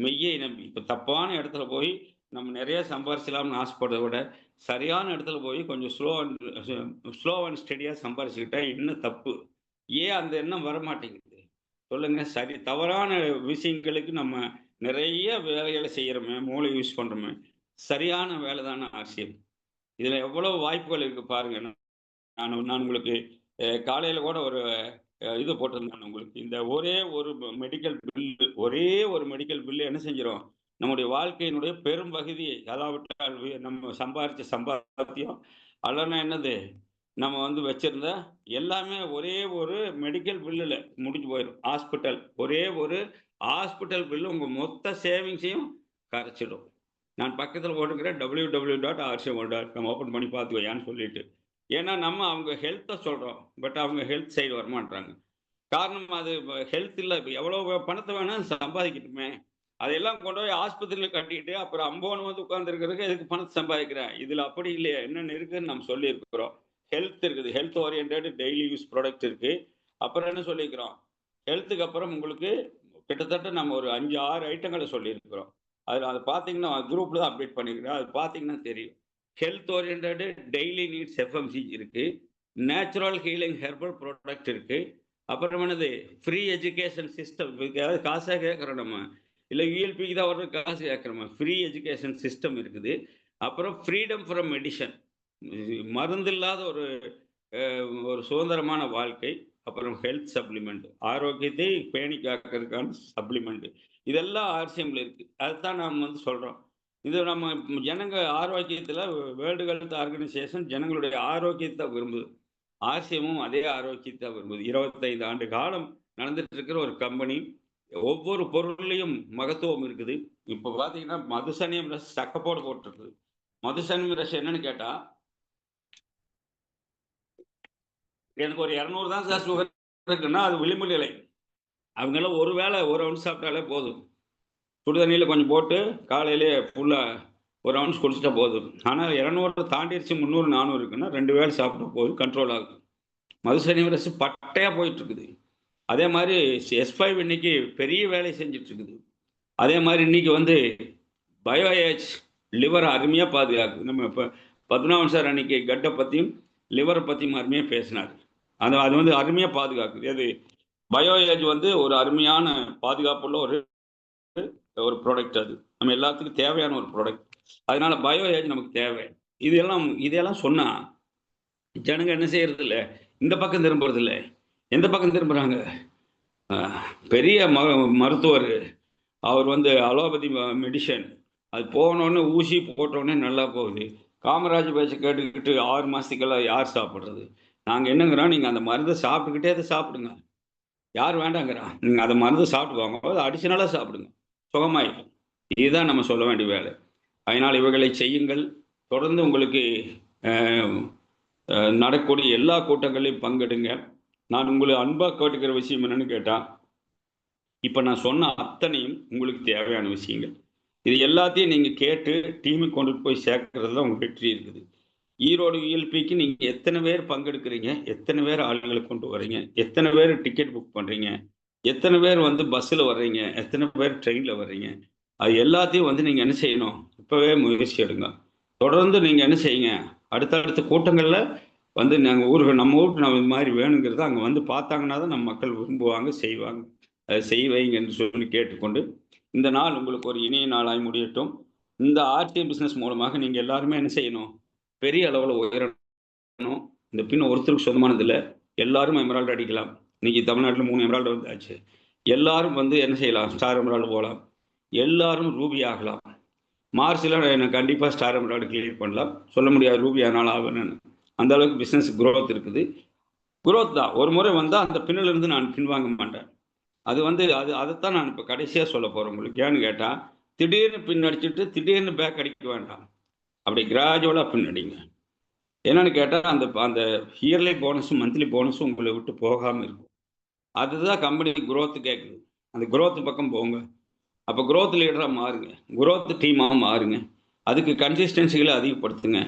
மெய்யை நம்பி இப்ப தப்பான இடத்துல போய் நம்ம நிறைய சம்பாரிச்சலாம்னு ஆசைப்படுறத விட, சரியான இடத்துல போய் கொஞ்சம் ஸ்லோ அண்ட் ஸ்டெடியா சம்பாரிச்சுக்கிட்டா என்ன தப்பு? ஏன் அந்த எண்ணம் வரமாட்டேங்குது? சொல்லுங்க. சரி, தவறான விஷயங்களுக்கு நம்ம நிறைய வேலைகளை செய்யறோமே, மூளை யூஸ் பண்றோமே. சரியான வேலை தானே ஆர்சிஎம். இதுல எவ்வளவு வாய்ப்புகள் இருக்கு பாருங்க. நான் உங்களுக்கு காலையில கூட ஒரு இது போட்டிருந்தேன் உங்களுக்கு. இந்த ஒரே ஒரு மெடிக்கல் பில் என்ன செஞ்சிரும்? நம்முடைய வாழ்க்கையினுடைய பெரும் பகுதியை, அதாவது நம்ம சம்பாரிச்ச சம்பாத்தியம் அல்லனா என்னது? நம்ம வந்து வச்சிருந்த எல்லாமே ஒரே ஒரு மெடிக்கல் பில்லுல முடிஞ்சு போயிரும். ஒரே ஒரு ஹாஸ்பிட்டல் பில் உங்க மொத்த சேவிங்ஸையும் கரைச்சிடும். நான் பக்கத்துல போட்டுக்கிறேன் www.rcm.com ஓப்பன் பண்ணி பார்த்துக்கோயான்னு சொல்லிட்டு. ஏன்னா நம்ம அவங்க ஹெல்த்த சொல்றோம். பட் அவங்க ஹெல்த் சைடு வரமாட்றாங்க. காரணம் அது ஹெல்த் இல்ல. இப்ப எவ்வளவு பணத்த வேணாலும் சம்பாதிக்கட்டுமே. அதையெல்லாம் கொண்டு போய் ஆஸ்பத்திரியில கட்டிட்டு, அப்புறம் அம்போன்னு வந்து உட்கார்ந்திருக்கிறதுக்கு எதுக்கு பணத்த சம்பாதிக்கிறேன்? இதுல அப்படி இல்லையே. என்னென்ன இருக்குன்னு நம்ம சொல்லியிருக்கிறோம். ஹெல்த் இருக்குது. Health oriented daily use product இருக்கு. அப்புறம் என்ன சொல்லியிருக்கிறோம்? ஹெல்த்துக்கு அப்புறம் உங்களுக்கு கிட்டத்தட்ட நம்ம ஒரு 5, 6 ஐட்டங்கள சொல்லியிருக்கிறோம். அதுல அத பார்த்தீங்கன்னா குரூப்ல தான் அப்டேட் பண்ணியிருக்கிறேன். அது பார்த்தீங்கன்னா தெரியும். Health oriented daily needs FMCG இருக்கு. நேச்சுரல் ஹீலிங் ஹெர்பல் ப்ராடக்ட் இருக்கு. அப்புறம் என்னது? Free education system. இதுக்கு காசா கேட்குறோம் நம்ம. இல்ல யுஎல்பிக்கு தான் வர்ற காசு கேட்குறோமா? ஃப்ரீ எஜுகேஷன் சிஸ்டம் இருக்குது. அப்புறம் ஃப்ரீடம் ஃப்ரம் மெடிசன். மருந்து இல்லாத ஒரு சுதந்திரமான வாழ்க்கை. அப்புறம் ஹெல்த் சப்ளிமெண்ட். ஆரோக்கியத்தை பேணி காக்கிறதுக்கான சப்ளிமெண்ட். இதெல்லாம் ஆர்சிஎம்ல இருக்கு. அதுதான் நாம் வந்து சொல்றோம். இது நம்ம ஜனங்க ஆரோக்கியத்துல வேர்ல்டு ஹெல்த் ஆர்கனைசேஷன் ஜனங்களுடைய ஆரோக்கியத்தை விரும்புது. ஆர்சிஎம்மும் அதே ஆரோக்கியத்தை விரும்புது. 25 ஆண்டு காலம் நடந்துட்டு இருக்கிற ஒரு கம்பெனி. ஒவ்வொரு பொருள்லயும் மகத்துவம் இருக்குது. இப்ப பாத்தீங்கன்னா மதுசனியம் ரஸ் சக்கப்போடு போட்டிருக்குது. மதுசனியம் ரஸ் என்னன்னு கேட்டா, எனக்கு ஒரு 200 தான் சார் சுகர் இருக்குன்னா அது விளிம்பு நிலை. அவங்கெல்லாம் ஒரு வேளை ஒரு அவுன்ஸ் சாப்பிட்டாலே போதும். சுடு தண்ணியில் கொஞ்சம் போட்டு காலையிலேயே ஃபுல்லாக ஒரு அவுன்ஸ் குடிச்சிட்டா போதும். ஆனால் 200 தாண்டிடுச்சு, 300, 400 இருக்குன்னா 2 வேளை சாப்பிட்டா போதும், கண்ட்ரோல் ஆகும். மதுசனி ரசு பட்டையாக போயிட்டு இருக்குது. அதே மாதிரி S5 இன்னைக்கு பெரிய வேலை செஞ்சுட்டு இருக்குது. அதே மாதிரி இன்னைக்கு வந்து பயோஏஜ் லிவர் அருமையாக பாதுகாக்குது. நம்ம இப்போ பத்மநாபன் சார் அன்னைக்கு கட்டை பற்றியும் லிவரை பற்றியும் அருமையாக பேசினார். அது வந்து அருமையாக பாதுகாக்குது. அது பயோஏஜ் வந்து ஒரு அருமையான பாதுகாப்புள்ள ஒரு ப்ராடக்ட். அது நம்ம எல்லாத்துக்கும் தேவையான ஒரு ப்ராடக்ட். அதனால பயோ ஏஜ் நமக்கு தேவை. இதெல்லாம் சொன்னா ஜனங்க என்ன செய்யறது இல்லை, இந்த பக்கம் திரும்புறது இல்லை. எந்த பக்கம் திரும்புறாங்க? பெரிய மருத்துவர் அவர் வந்து அலோபதி மெடிசன் அது போனோடனே ஊசி போட்டோடனே நல்லா போகுது. காமராஜ் பேச்சை கேட்டுக்கிட்டு 6 மாசத்துக்கெல்லாம் யார் சாப்பிட்றது? நாங்கள் என்னங்கிறோம், நீங்கள் அந்த மருந்தை சாப்பிட்டுக்கிட்டே அதை சாப்பிடுங்க. யார் வேண்டாங்கிறா? நீங்கள் அந்த மருந்து சாப்பிட்டுவாங்க, அதை அடிஷனலாக சாப்பிடுங்க, சுகமாயிடும். இதுதான் நம்ம சொல்ல வேண்டிய வேலை. அதனால் இவைகளை செய்யுங்கள். தொடர்ந்து உங்களுக்கு நடக்கக்கூடிய எல்லா கூட்டங்களையும் பங்கெடுங்க. நான் உங்களை அன்பா கேட்டுக்கிற விஷயம் என்னன்னு கேட்டா, இப்ப நான் சொன்ன அத்தனையும் உங்களுக்கு தேவையான விஷயங்கள். இது எல்லாத்தையும் நீங்க கேட்டு டீமுக்கு கொண்டுட்டு போய் சேர்க்கறதுல உங்க வெற்றி இருக்குது. ஈரோடு யுஎல்பிக்கு நீங்க எத்தனை பேர் பங்கெடுக்கிறீங்க? எத்தனை பேர் ஆளுங்கள கொண்டு வரீங்க? எத்தனை பேர் டிக்கெட் புக் பண்றீங்க? எத்தனை பேர் வந்து பஸ்ஸில் வர்றீங்க? எத்தனை பேர் ட்ரெயினில் வர்றீங்க? அது எல்லாத்தையும் வந்து நீங்க என்ன செய்யணும்? இப்பவே முயற்சி எடுங்க. தொடர்ந்து நீங்க என்ன செய்யுங்க? அடுத்தடுத்த கூட்டங்கள்ல வந்து நாங்கள் ஊருக்கு நம்ம ஊருக்கு நம்ம இது மாதிரி வேணுங்கிறத அங்கே வந்து பார்த்தாங்கன்னா தான் நம்ம மக்கள் விரும்புவாங்க, செய்வாங்க. அதை செய்வைங்க என்று சொல்லி கேட்டுக்கொண்டு இந்த நாள் உங்களுக்கு ஒரு இனிய நாளாய் முடியட்டும். இந்த ஆர்டிஎம் பிஸ்னஸ் மூலமாக நீங்கள் எல்லாருமே என்ன செய்யணும்? பெரிய அளவில் உயரணும். இந்த பின் ஒருத்தருக்கு சொந்தமானது இல்லை. எல்லாரும் எமரால்டு அடிக்கலாம். இன்னைக்கு தமிழ்நாட்டில் 3 எமரால்டு வந்தாச்சு. எல்லாரும் வந்து என்ன செய்யலாம்? ஸ்டார் எமரால்டு போகலாம். எல்லாரும் ரூபி ஆகலாம். மார்ச்சில் எனக்கு கண்டிப்பாக ஸ்டார் எமரால்டு கிளியர் பண்ணலாம். சொல்ல முடியாது ரூபி ஆனால் ஆகணும்னு. அந்த அளவுக்கு பிஸ்னஸ் growth இருக்குது. growth தான். ஒரு முறை வந்தால் அந்த பின்னிலிருந்து நான் பின்வாங்க மாட்டேன். அது வந்து அதைத்தான் நான் இப்போ கடைசியாக சொல்ல போகிறேன் உங்களுக்கு. ஏன்னு கேட்டால், திடீர்னு பின் அடிச்சுட்டு திடீர்னு பேக் அடிக்க வேண்டாம். அப்படி கிராஜுவலாக பின் அடிங்க. என்னன்னு கேட்டால் அந்த அந்த இயர்லி போனஸும் மந்த்லி போனஸும் உங்களை விட்டு போகாமல் இருக்கும். அதுதான் கம்பெனி growth கேட்குது. அந்த growth பக்கம் போங்க. அப்போ growth லீடராக மாறுங்க. growth டீமாக மாறுங்க. அதுக்கு கன்சிஸ்டன்சிகளை அதிகப்படுத்துங்க.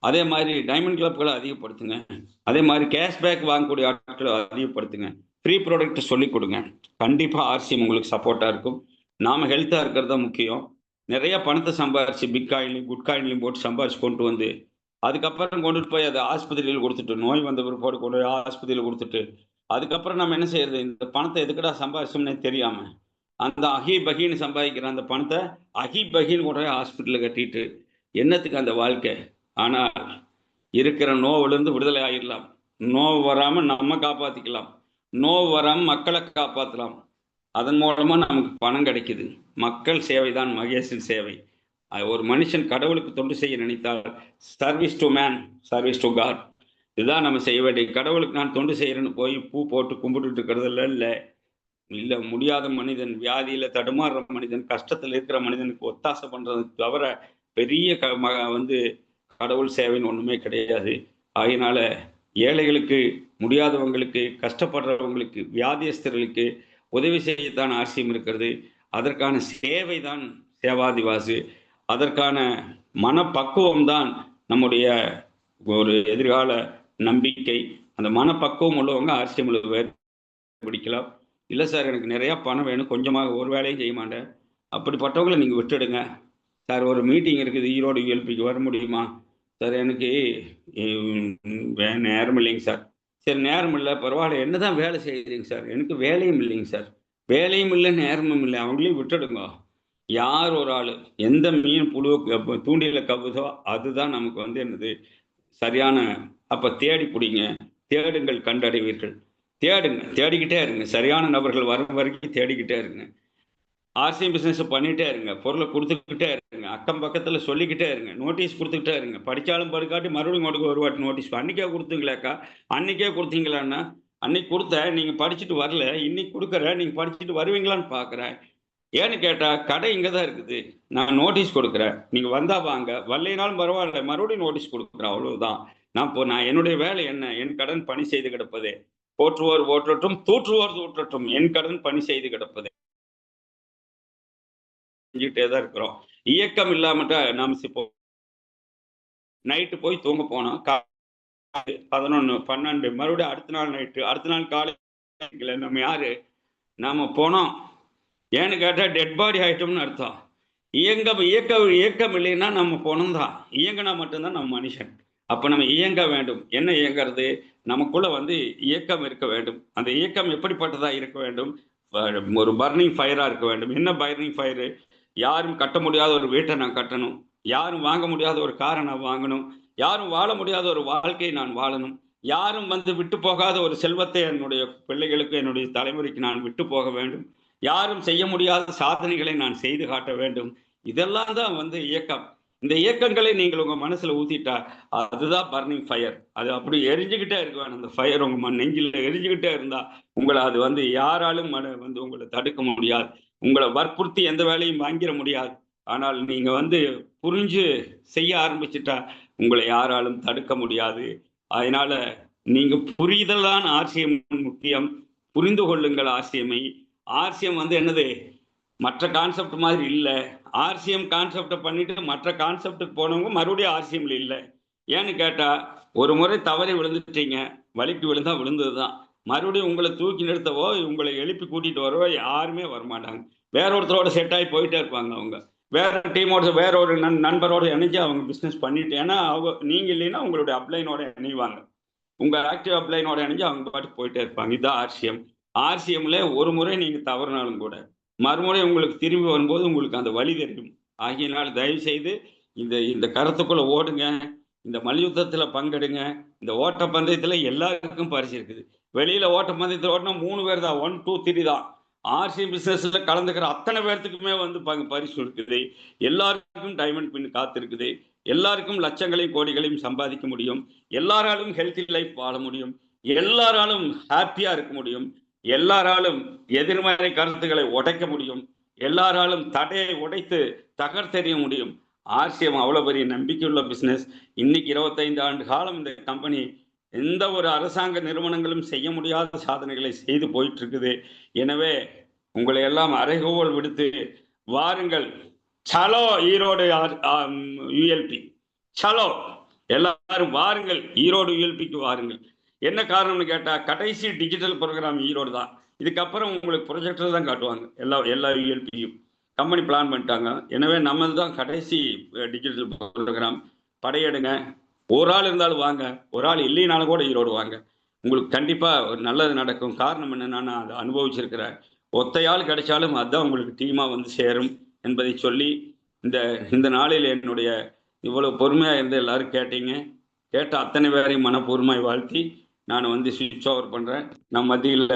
அதே மாதிரி டைமண்ட் கிளப்களை அதிகப்படுத்துங்க. அதே மாதிரி கேஷ்பேக் வாங்கக்கூடிய ஆட்களை அதிகப்படுத்துங்க. ஃப்ரீ ப்ராடக்ட் சொல்லிக் கொடுங்க. கண்டிப்பாக ஆர்சிஎம் உங்களுக்கு சப்போர்ட்டாக இருக்கும். நாம் ஹெல்த்தாக இருக்கிறது தான் முக்கியம். நிறைய பணத்தை சம்பாரிச்சு பிட்காயின்லையும் குட்காயின்லையும் போட்டு சம்பாரிச்சு கொண்டு வந்து அதுக்கப்புறம் கொண்டுட்டு போய் அதை ஆஸ்பத்திரியில் கொடுத்துட்டு, நோய் வந்த பிற்பாடு கொண்டு போய் ஆஸ்பத்திரியில் கொடுத்துட்டு, அதுக்கப்புறம் நம்ம என்ன செய்யறது? இந்த பணத்தை எதுக்கடா சம்பாரிச்சோம்னே தெரியாம அந்த அகி பகின்னு சம்பாதிக்கிற அந்த பணத்தை அகி பகின்னு கூட ஹாஸ்பிட்டலில் கட்டிட்டு என்னத்துக்கு அந்த வாழ்க்கை? ஆனால் இருக்கிற நோவிலிருந்து விடுதலை ஆகிடலாம். நோவு வராமல் நம்ம காப்பாற்றிக்கலாம். நோவு வராமல் மக்களை காப்பாற்றலாம். அதன் மூலமாக நமக்கு பணம் கிடைக்குது. மக்கள் சேவை தான் மகேஷின் சேவை. ஒரு மனுஷன் கடவுளுக்கு தொண்டு செய்ய நினைத்தால் service to man, service to God. இதுதான் நம்ம செய்ய வேண்டிய. கடவுளுக்கு நான் தொண்டு செய்கிறேன்னு போய் பூ போட்டு கும்பிட்டுட்டு இருக்கிறதுல இல்லை முடியாத மனிதன், வியாதியில் தடுமாறுற மனிதன், கஷ்டத்தில் இருக்கிற மனிதனுக்கு ஒத்தாசை பண்ணுறது தவிர பெரிய வந்து கடவுள் சேவைன்னு ஒன்றுமே கிடையாது. ஆகையினால ஏழைகளுக்கு, முடியாதவங்களுக்கு, கஷ்டப்படுறவங்களுக்கு, வியாதியஸ்தர்களுக்கு உதவி செய்யத்தான் ஆர்சிஎம் இருக்கிறது. அதற்கான சேவை தான் சேவாதிவாசு. அதற்கான மனப்பக்குவம் தான் நம்முடைய ஒரு எதிர்கால நம்பிக்கை. அந்த மனப்பக்குவம் உள்ளவங்க ஆர்சிஎம்ல வேறு பிடிக்கலாம். இல்லை சார் எனக்கு நிறையா பணம் வேணும், கொஞ்சமாக ஒரு வேலையும் செய்ய மாட்டேன், அப்படிப்பட்டவங்களை நீங்கள் விட்டுடுங்க. சார் ஒரு மீட்டிங் இருக்குது ஈரோடு யுஎல்பிக்கு வர முடியுமா? சார் எனக்கு நேரம் இல்லைங்க சார். சரி நேரம் இல்லை பரவாயில்ல, என்ன தான் வேலை செய்கிறீங்க சார்? எனக்கு வேலையும் இல்லைங்க சார். வேலையும் இல்லை நேரமும் இல்லை, அவங்களையும் விட்டுடுங்க. யார் ஒரு ஆள் எந்த மீன் புழு தூண்டியில் கவுதோ அதுதான் நமக்கு வந்து என்னது சரியான. அப்போ தேடி பிடிங்க, தேடுங்கள் கண்டடைவீர்கள். தேடுங்க, தேடிக்கிட்டே இருங்க. சரியான நபர்கள் வரும் வரைக்கும் தேடிக்கிட்டே இருங்க. ஆர்சிஎம் பிஸ்னஸ் பண்ணிகிட்டே இருங்க. பொருளை கொடுத்துக்கிட்டே இருங்க. அக்கம் பக்கத்தில் சொல்லிக்கிட்டே இருங்க. நோட்டீஸ் கொடுத்துக்கிட்டே இருங்க. படித்தாலும் படுக்காட்டி மறுபடியும் கொடுக்க ஒரு வாட்டி நோட்டீஸ். அன்றைக்கே கொடுத்தீங்களாக்கா? அன்றைக்கே கொடுத்தீங்களான்னா அன்னைக்கு கொடுத்த நீங்கள் படிச்சுட்டு வரல, இன்னைக்கு கொடுக்குற நீங்கள் படிச்சுட்டு வருவீங்களான்னு பார்க்குறேன். ஏன்னு கேட்டால் கடை இங்கே தான் இருக்குது. நான் நோட்டீஸ் கொடுக்குறேன், நீங்கள் வந்தால் வாங்க, வரலைனாலும் பரவாயில்ல, மறுபடியும் நோட்டீஸ் கொடுக்குறேன், அவ்வளவுதான். நான் என்னுடைய வேலை என்ன? என் கடன் பணி செய்து கிடப்பதே. போற்றுவோர் ஓற்றட்டும், தூற்றுவோர் தூற்றட்டும், என் கடன் பணி செய்து கிடப்பதே. செஞ்சுக்கிட்டே தான் இருக்கிறோம். இயக்கம் இல்லாமட்டா நாம் இப்போ நைட்டு போய் தூங்க போனோம், 11, 12, மறுபடியும் அடுத்த நாள் நைட்டு, அடுத்த நாள் காலையில் நம்ம யாரு? நாம போனோம். ஏன்னு கேட்டால் டெட் பாடி ஆகிட்டோம்னு அர்த்தம். இயக்கம் இல்லைன்னா நம்ம போனோம் தான். இயங்கினா மட்டும்தான் நம்ம மனுஷன். அப்போ நம்ம இயங்க வேண்டும். என்ன இயங்கிறது? நமக்குள்ள வந்து இயக்கம் இருக்க வேண்டும். அந்த இயக்கம் எப்படிப்பட்டதா இருக்க வேண்டும்? ஒரு பர்னிங் ஃபயராக இருக்க வேண்டும். என்ன பர்னிங் ஃபயரு? யாரும் கட்ட முடியாத ஒரு வீட்டை நான் கட்டணும், யாரும் வாங்க முடியாத ஒரு காரை நான் வாங்கணும், யாரும் வாழ முடியாத ஒரு வாழ்க்கையை நான் வாழணும், யாரும் வந்து விட்டு போகாத ஒரு செல்வத்தை என்னுடைய பிள்ளைகளுக்கு, என்னுடைய தலைமுறைக்கு நான் விட்டு போக வேண்டும், யாரும் செய்ய முடியாத சாதனைகளை நான் செய்து காட்ட வேண்டும். இதெல்லாம் தான் வந்து இயக்கம். இந்த இயக்கங்களை நீங்கள் உங்க மனசுல ஊத்திட்டா அதுதான் பர்னிங் ஃபயர். அது அப்படி எரிஞ்சுக்கிட்டே இருக்க வேணும். அந்த ஃபயர் உங்க நெஞ்சில் எரிஞ்சுக்கிட்டே இருந்தா உங்களை அது வந்து யாராலும் வந்து உங்களை தடுக்க முடியாது. உங்களை வற்புறுத்தி எந்த வேலையும் வாங்கிட முடியாது. ஆனால் நீங்க வந்து புரிஞ்சு செய்ய ஆரம்பிச்சுட்டா உங்களை யாராலும் தடுக்க முடியாது. அதனால நீங்க புரிதல் தான் ஆர்சிஎம் முக்கியம். புரிந்து கொள்ளுங்கள் ஆர்சிஎம்ஐ. ஆர்சிஎம் வந்து என்னது, மற்ற கான்செப்ட் மாதிரி இல்லை. ஆர்சிஎம் கான்செப்டை பண்ணிட்டு மற்ற கான்செப்டுக்கு போனவங்க மறுபடியும் ஆர்சிஎம்ல இல்லை. ஏன்னு கேட்டா, ஒரு முறை தவறி விழுந்துட்டீங்க, வலிக்கு விழுந்தா விழுந்தது தான். மறுபடியும் உங்களை தூக்கி நிறுத்தவோ உங்களை எழுப்பி கூட்டிட்டு வரவோ யாருமே வரமாட்டாங்க. வேற ஒருத்தரோட செட் ஆகி போயிட்டே இருப்பாங்க. அவங்க வேற டீமோட வேற ஒரு நண்பரோட இணைஞ்சு அவங்க பிஸ்னஸ் பண்ணிட்டு, ஏன்னா அவங்க நீங்க இல்லைன்னா உங்களுடைய அப்ளைனோட இணைவாங்க. உங்க ஆக்டிவ் அப்ளைனோட இணைஞ்சு அவங்க பாட்டுக்கு போயிட்டே இருப்பாங்க. இதுதான் ஆர்சிஎம். ஆர்சிஎம்ல ஒரு முறை நீங்க தவறினாலும் கூட மறுமுறை உங்களுக்கு திரும்பி வரும்போது உங்களுக்கு அந்த வழி தெரியும். ஆகியனால் தயவு செய்து இந்த இந்த கருத்துக்குள்ள ஓடுங்க. இந்த மல்யுத்தத்துல பங்கெடுங்க. இந்த ஓட்டப்பந்தயத்துல எல்லாருக்கும் பரிசு இருக்குது. வெளியில ஓட்டப்பந்தயத்தில் ஓட்டினா 3 பேர் தான், 1, 2, 3 தான். ஆர்சி பிசினஸ்ல கலந்துக்கிற அத்தனை பேர்த்துக்குமே வந்து பரிசு இருக்குது. எல்லாருக்கும் டைமண்ட் பின் காத்திருக்குது. எல்லாருக்கும் லட்சங்களையும் கோடிகளையும் சம்பாதிக்க முடியும். எல்லாராலும் ஹெல்த்தி லைஃப் வாழ முடியும். எல்லாராலும் ஹாப்பியா இருக்க முடியும். எல்லாராலும் எதிர்மறை கருத்துக்களை உடைக்க முடியும். எல்லாராலும் தடையை உடைத்து தகர்த்தெறிய முடியும். ஆர்சிஎம் அவ்வளவு பெரிய நம்பிக்கையுள்ள பிசினஸ். இன்னைக்கு 25 ஆண்டு காலம் இந்த கம்பெனி எந்த ஒரு அரசாங்க நிறுவனங்களும் செய்ய முடியாத சாதனைகளை செய்து போயிட்டு இருக்குது. எனவே உங்களை எல்லாம் அறைகோவல் விடுத்து வாருங்கள். சலோ ஈரோடு யுஎல்பி, சலோ எல்லாரும் வாருங்கள், ஈரோடு யுஎல்பிக்கு வாருங்கள். என்ன காரணம்னு கேட்டா, கடைசி டிஜிட்டல் ப்ரோக்ராம் ஈரோடு தான். இதுக்கப்புறம் உங்களுக்கு ப்ரொஜெக்டர் தான் காட்டுவாங்க. எல்லா யுஎல்பியும் கம்பெனி பிளான் பண்ணிட்டாங்க. எனவே நம்ம தான் கடைசி டிஜிட்டல் ப்ரோக்ராம். படையெடுங்க. ஒரு ஆள் இருந்தாலும் வாங்க, ஒரு ஆள் இல்லைனாலும் கூட ஈரோடு வாங்க. உங்களுக்கு கண்டிப்பா ஒரு நல்லது நடக்கும். காரணம் என்னன்னா, நான் அதை அனுபவிச்சிருக்கிறேன். ஒத்தையாள் கிடைச்சாலும் அதுதான் உங்களுக்கு டீமா வந்து சேரும் என்பதை சொல்லி, இந்த நாளில் என்னுடைய இவ்வளவு பொறுமையா இருந்து எல்லாரும் கேட்டீங்க. கேட்ட அத்தனை பேரையும் மனப்பூர்வமாய் வாழ்த்தி நான் வந்து ஸ்விட்ச் ஓவர் பண்றேன். நம்ம மத்தியில்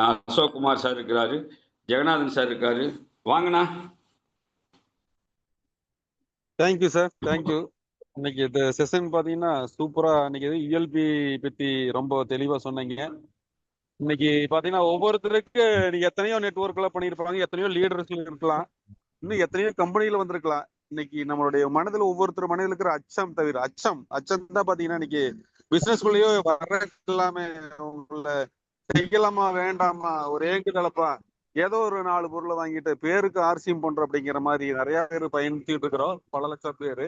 அசோக் குமார் சார் இருக்கிறாரு, ஜெகநாதன் சார் இருக்காரு. வாங்கண்ணா.
Thank you sir, thank you. இன்னைக்கு இந்த செஷன் பாத்தீங்கன்னா சூப்பரா. இன்னைக்கு இஎல்பி பத்தி ரொம்ப தெளிவா சொன்னீங்க. இன்னைக்கு பாத்தீங்கன்னா ஒவ்வொருத்தருக்கு நீங்க எத்தனையோ நெட்வொர்க்ல பண்ணியிருப்பாங்க, எத்தனையோ லீடர்ஸ் இருக்கலாம், இன்னும் எத்தனையோ கம்பெனில வந்திருக்கலாம். இன்னைக்கு நம்மளுடைய மனதில் ஒவ்வொருத்தர் மனதில் இருக்கிற அச்சம் தவிர அச்சம் தான் பாத்தீங்கன்னா இன்னைக்கு பிசினஸ்குள்ளேயோ வர எல்லாமே உங்களை செய்யலாமா வேண்டாமா ஒரே கலப்பா ஏதோ ஒரு 4 பொருளை வாங்கிட்டு பேருக்கு ஆர்சிஎம் பண்றோம் அப்படிங்கிற மாதிரி நிறைய பேர் பயணிச்சுட்டு இருக்கிறோம், பல லட்சம் பேரு.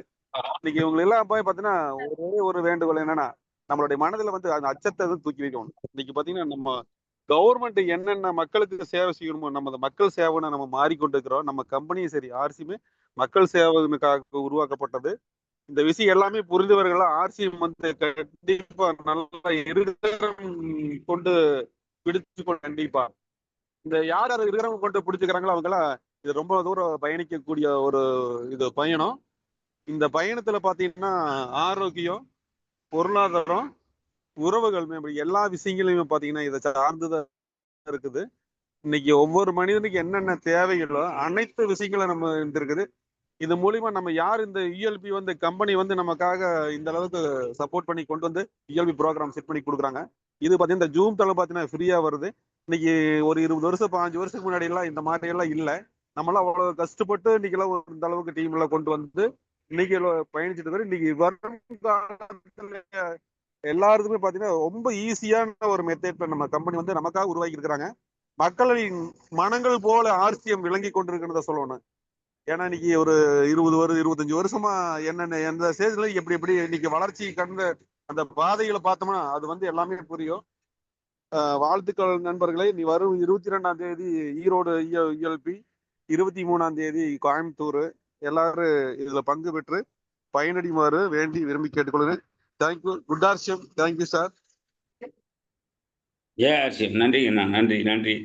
இன்னைக்கு இவங்க எல்லாம் போய் பாத்தீங்கன்னா ஒரு வேண்டுகோள் என்னன்னா, நம்மளுடைய மனதுல வந்து அந்த அச்சத்தை தூக்கி வைக்கணும். இன்னைக்கு பாத்தீங்கன்னா நம்ம கவர்மெண்ட் என்னென்ன மக்களுக்கு சேவை செய்யணுமோ நம்ம மக்கள் சேவைன்னு நம்ம மாறிக்கொண்டு இருக்கிறோம். நம்ம கம்பெனியும் சரி ஆர்சியுமே மக்கள் சேவைக்காக உருவாக்கப்பட்டது. இந்த விஷயம் எல்லாமே புரிந்தவர்கள் ஆர்சிஎம் வந்து கண்டிப்பா நல்லா கொண்டு பிடிச்சு கண்டிப்பா இந்த யார் இருக்கிறவங்க கொண்டு பிடிச்சுக்கிறாங்களோ அவங்க எல்லாம் இது ரொம்ப தூரம் பயணிக்கக்கூடிய ஒரு இது பயணம். இந்த பயணத்துல பாத்தீங்கன்னா ஆரோக்கியம், பொருளாதாரம், உறவுகள் மேம்படு எல்லா விஷயங்களையுமே பாத்தீங்கன்னா இதை சார்ந்துதான் இருக்குது. இன்னைக்கு ஒவ்வொரு மனிதனுக்கு என்னென்ன தேவைகளோ அனைத்து விஷயங்களும் நம்ம இருக்குது. இது மூலியமா நம்ம யார் இந்த இஎல்பி வந்து கம்பெனி வந்து நமக்காக இந்த அளவுக்கு சப்போர்ட் பண்ணி கொண்டு வந்து இஎல்பி ப்ரோக்ராம் செட் பண்ணி கொடுக்குறாங்க. இது பாத்தீங்கன்னா இந்த ஜூம் தளம் பாத்தீங்கன்னா ஃப்ரீயா வருது. இன்னைக்கு ஒரு 20 வருஷம் 15 வருஷத்துக்கு முன்னாடி எல்லாம் இந்த மாதிரி எல்லாம் இல்லை. நம்மளாம் அவ்வளவு கஷ்டப்பட்டு இன்னைக்கு எல்லாம் இந்த அளவுக்கு டீம் எல்லாம் கொண்டு வந்து இன்னைக்கு பயணிச்சுட்டு வரும். இன்னைக்கு வரும் எல்லாருக்குமே பாத்தீங்கன்னா ரொம்ப ஈஸியான ஒரு மெத்தட்ல நம்ம கம்பெனி வந்து நமக்காக உருவாக்கி இருக்கிறாங்க. மக்களின் மனங்கள் போல ஆர்சிஎம் விளங்கி கொண்டிருக்கிறத சொல்லணும். ஏன்னா இன்னைக்கு ஒரு 25 வருஷமா என்னென்ன எந்த ஸ்டேஜ்ல எப்படி இன்னைக்கு வளர்ச்சி கண்ட அந்த பாதைகளை பார்த்தோம்னா அது வந்து எல்லாமே புரியும். வாழ்த்துக்கள் நண்பர்களே. நீ வரும் 22ஆம் தேதி ஈரோடு இஎல்பி, 23ஆம் தேதி கோயம்புத்தூர். எல்லாரும் இதுல பங்கு பெற்று பயனடைமாறு வேண்டி விரும்பி கேட்டுக்கொள்கிறேன். Thank you. Good RCM. Thank you sir.
A RCM. நன்றி. நன்றி.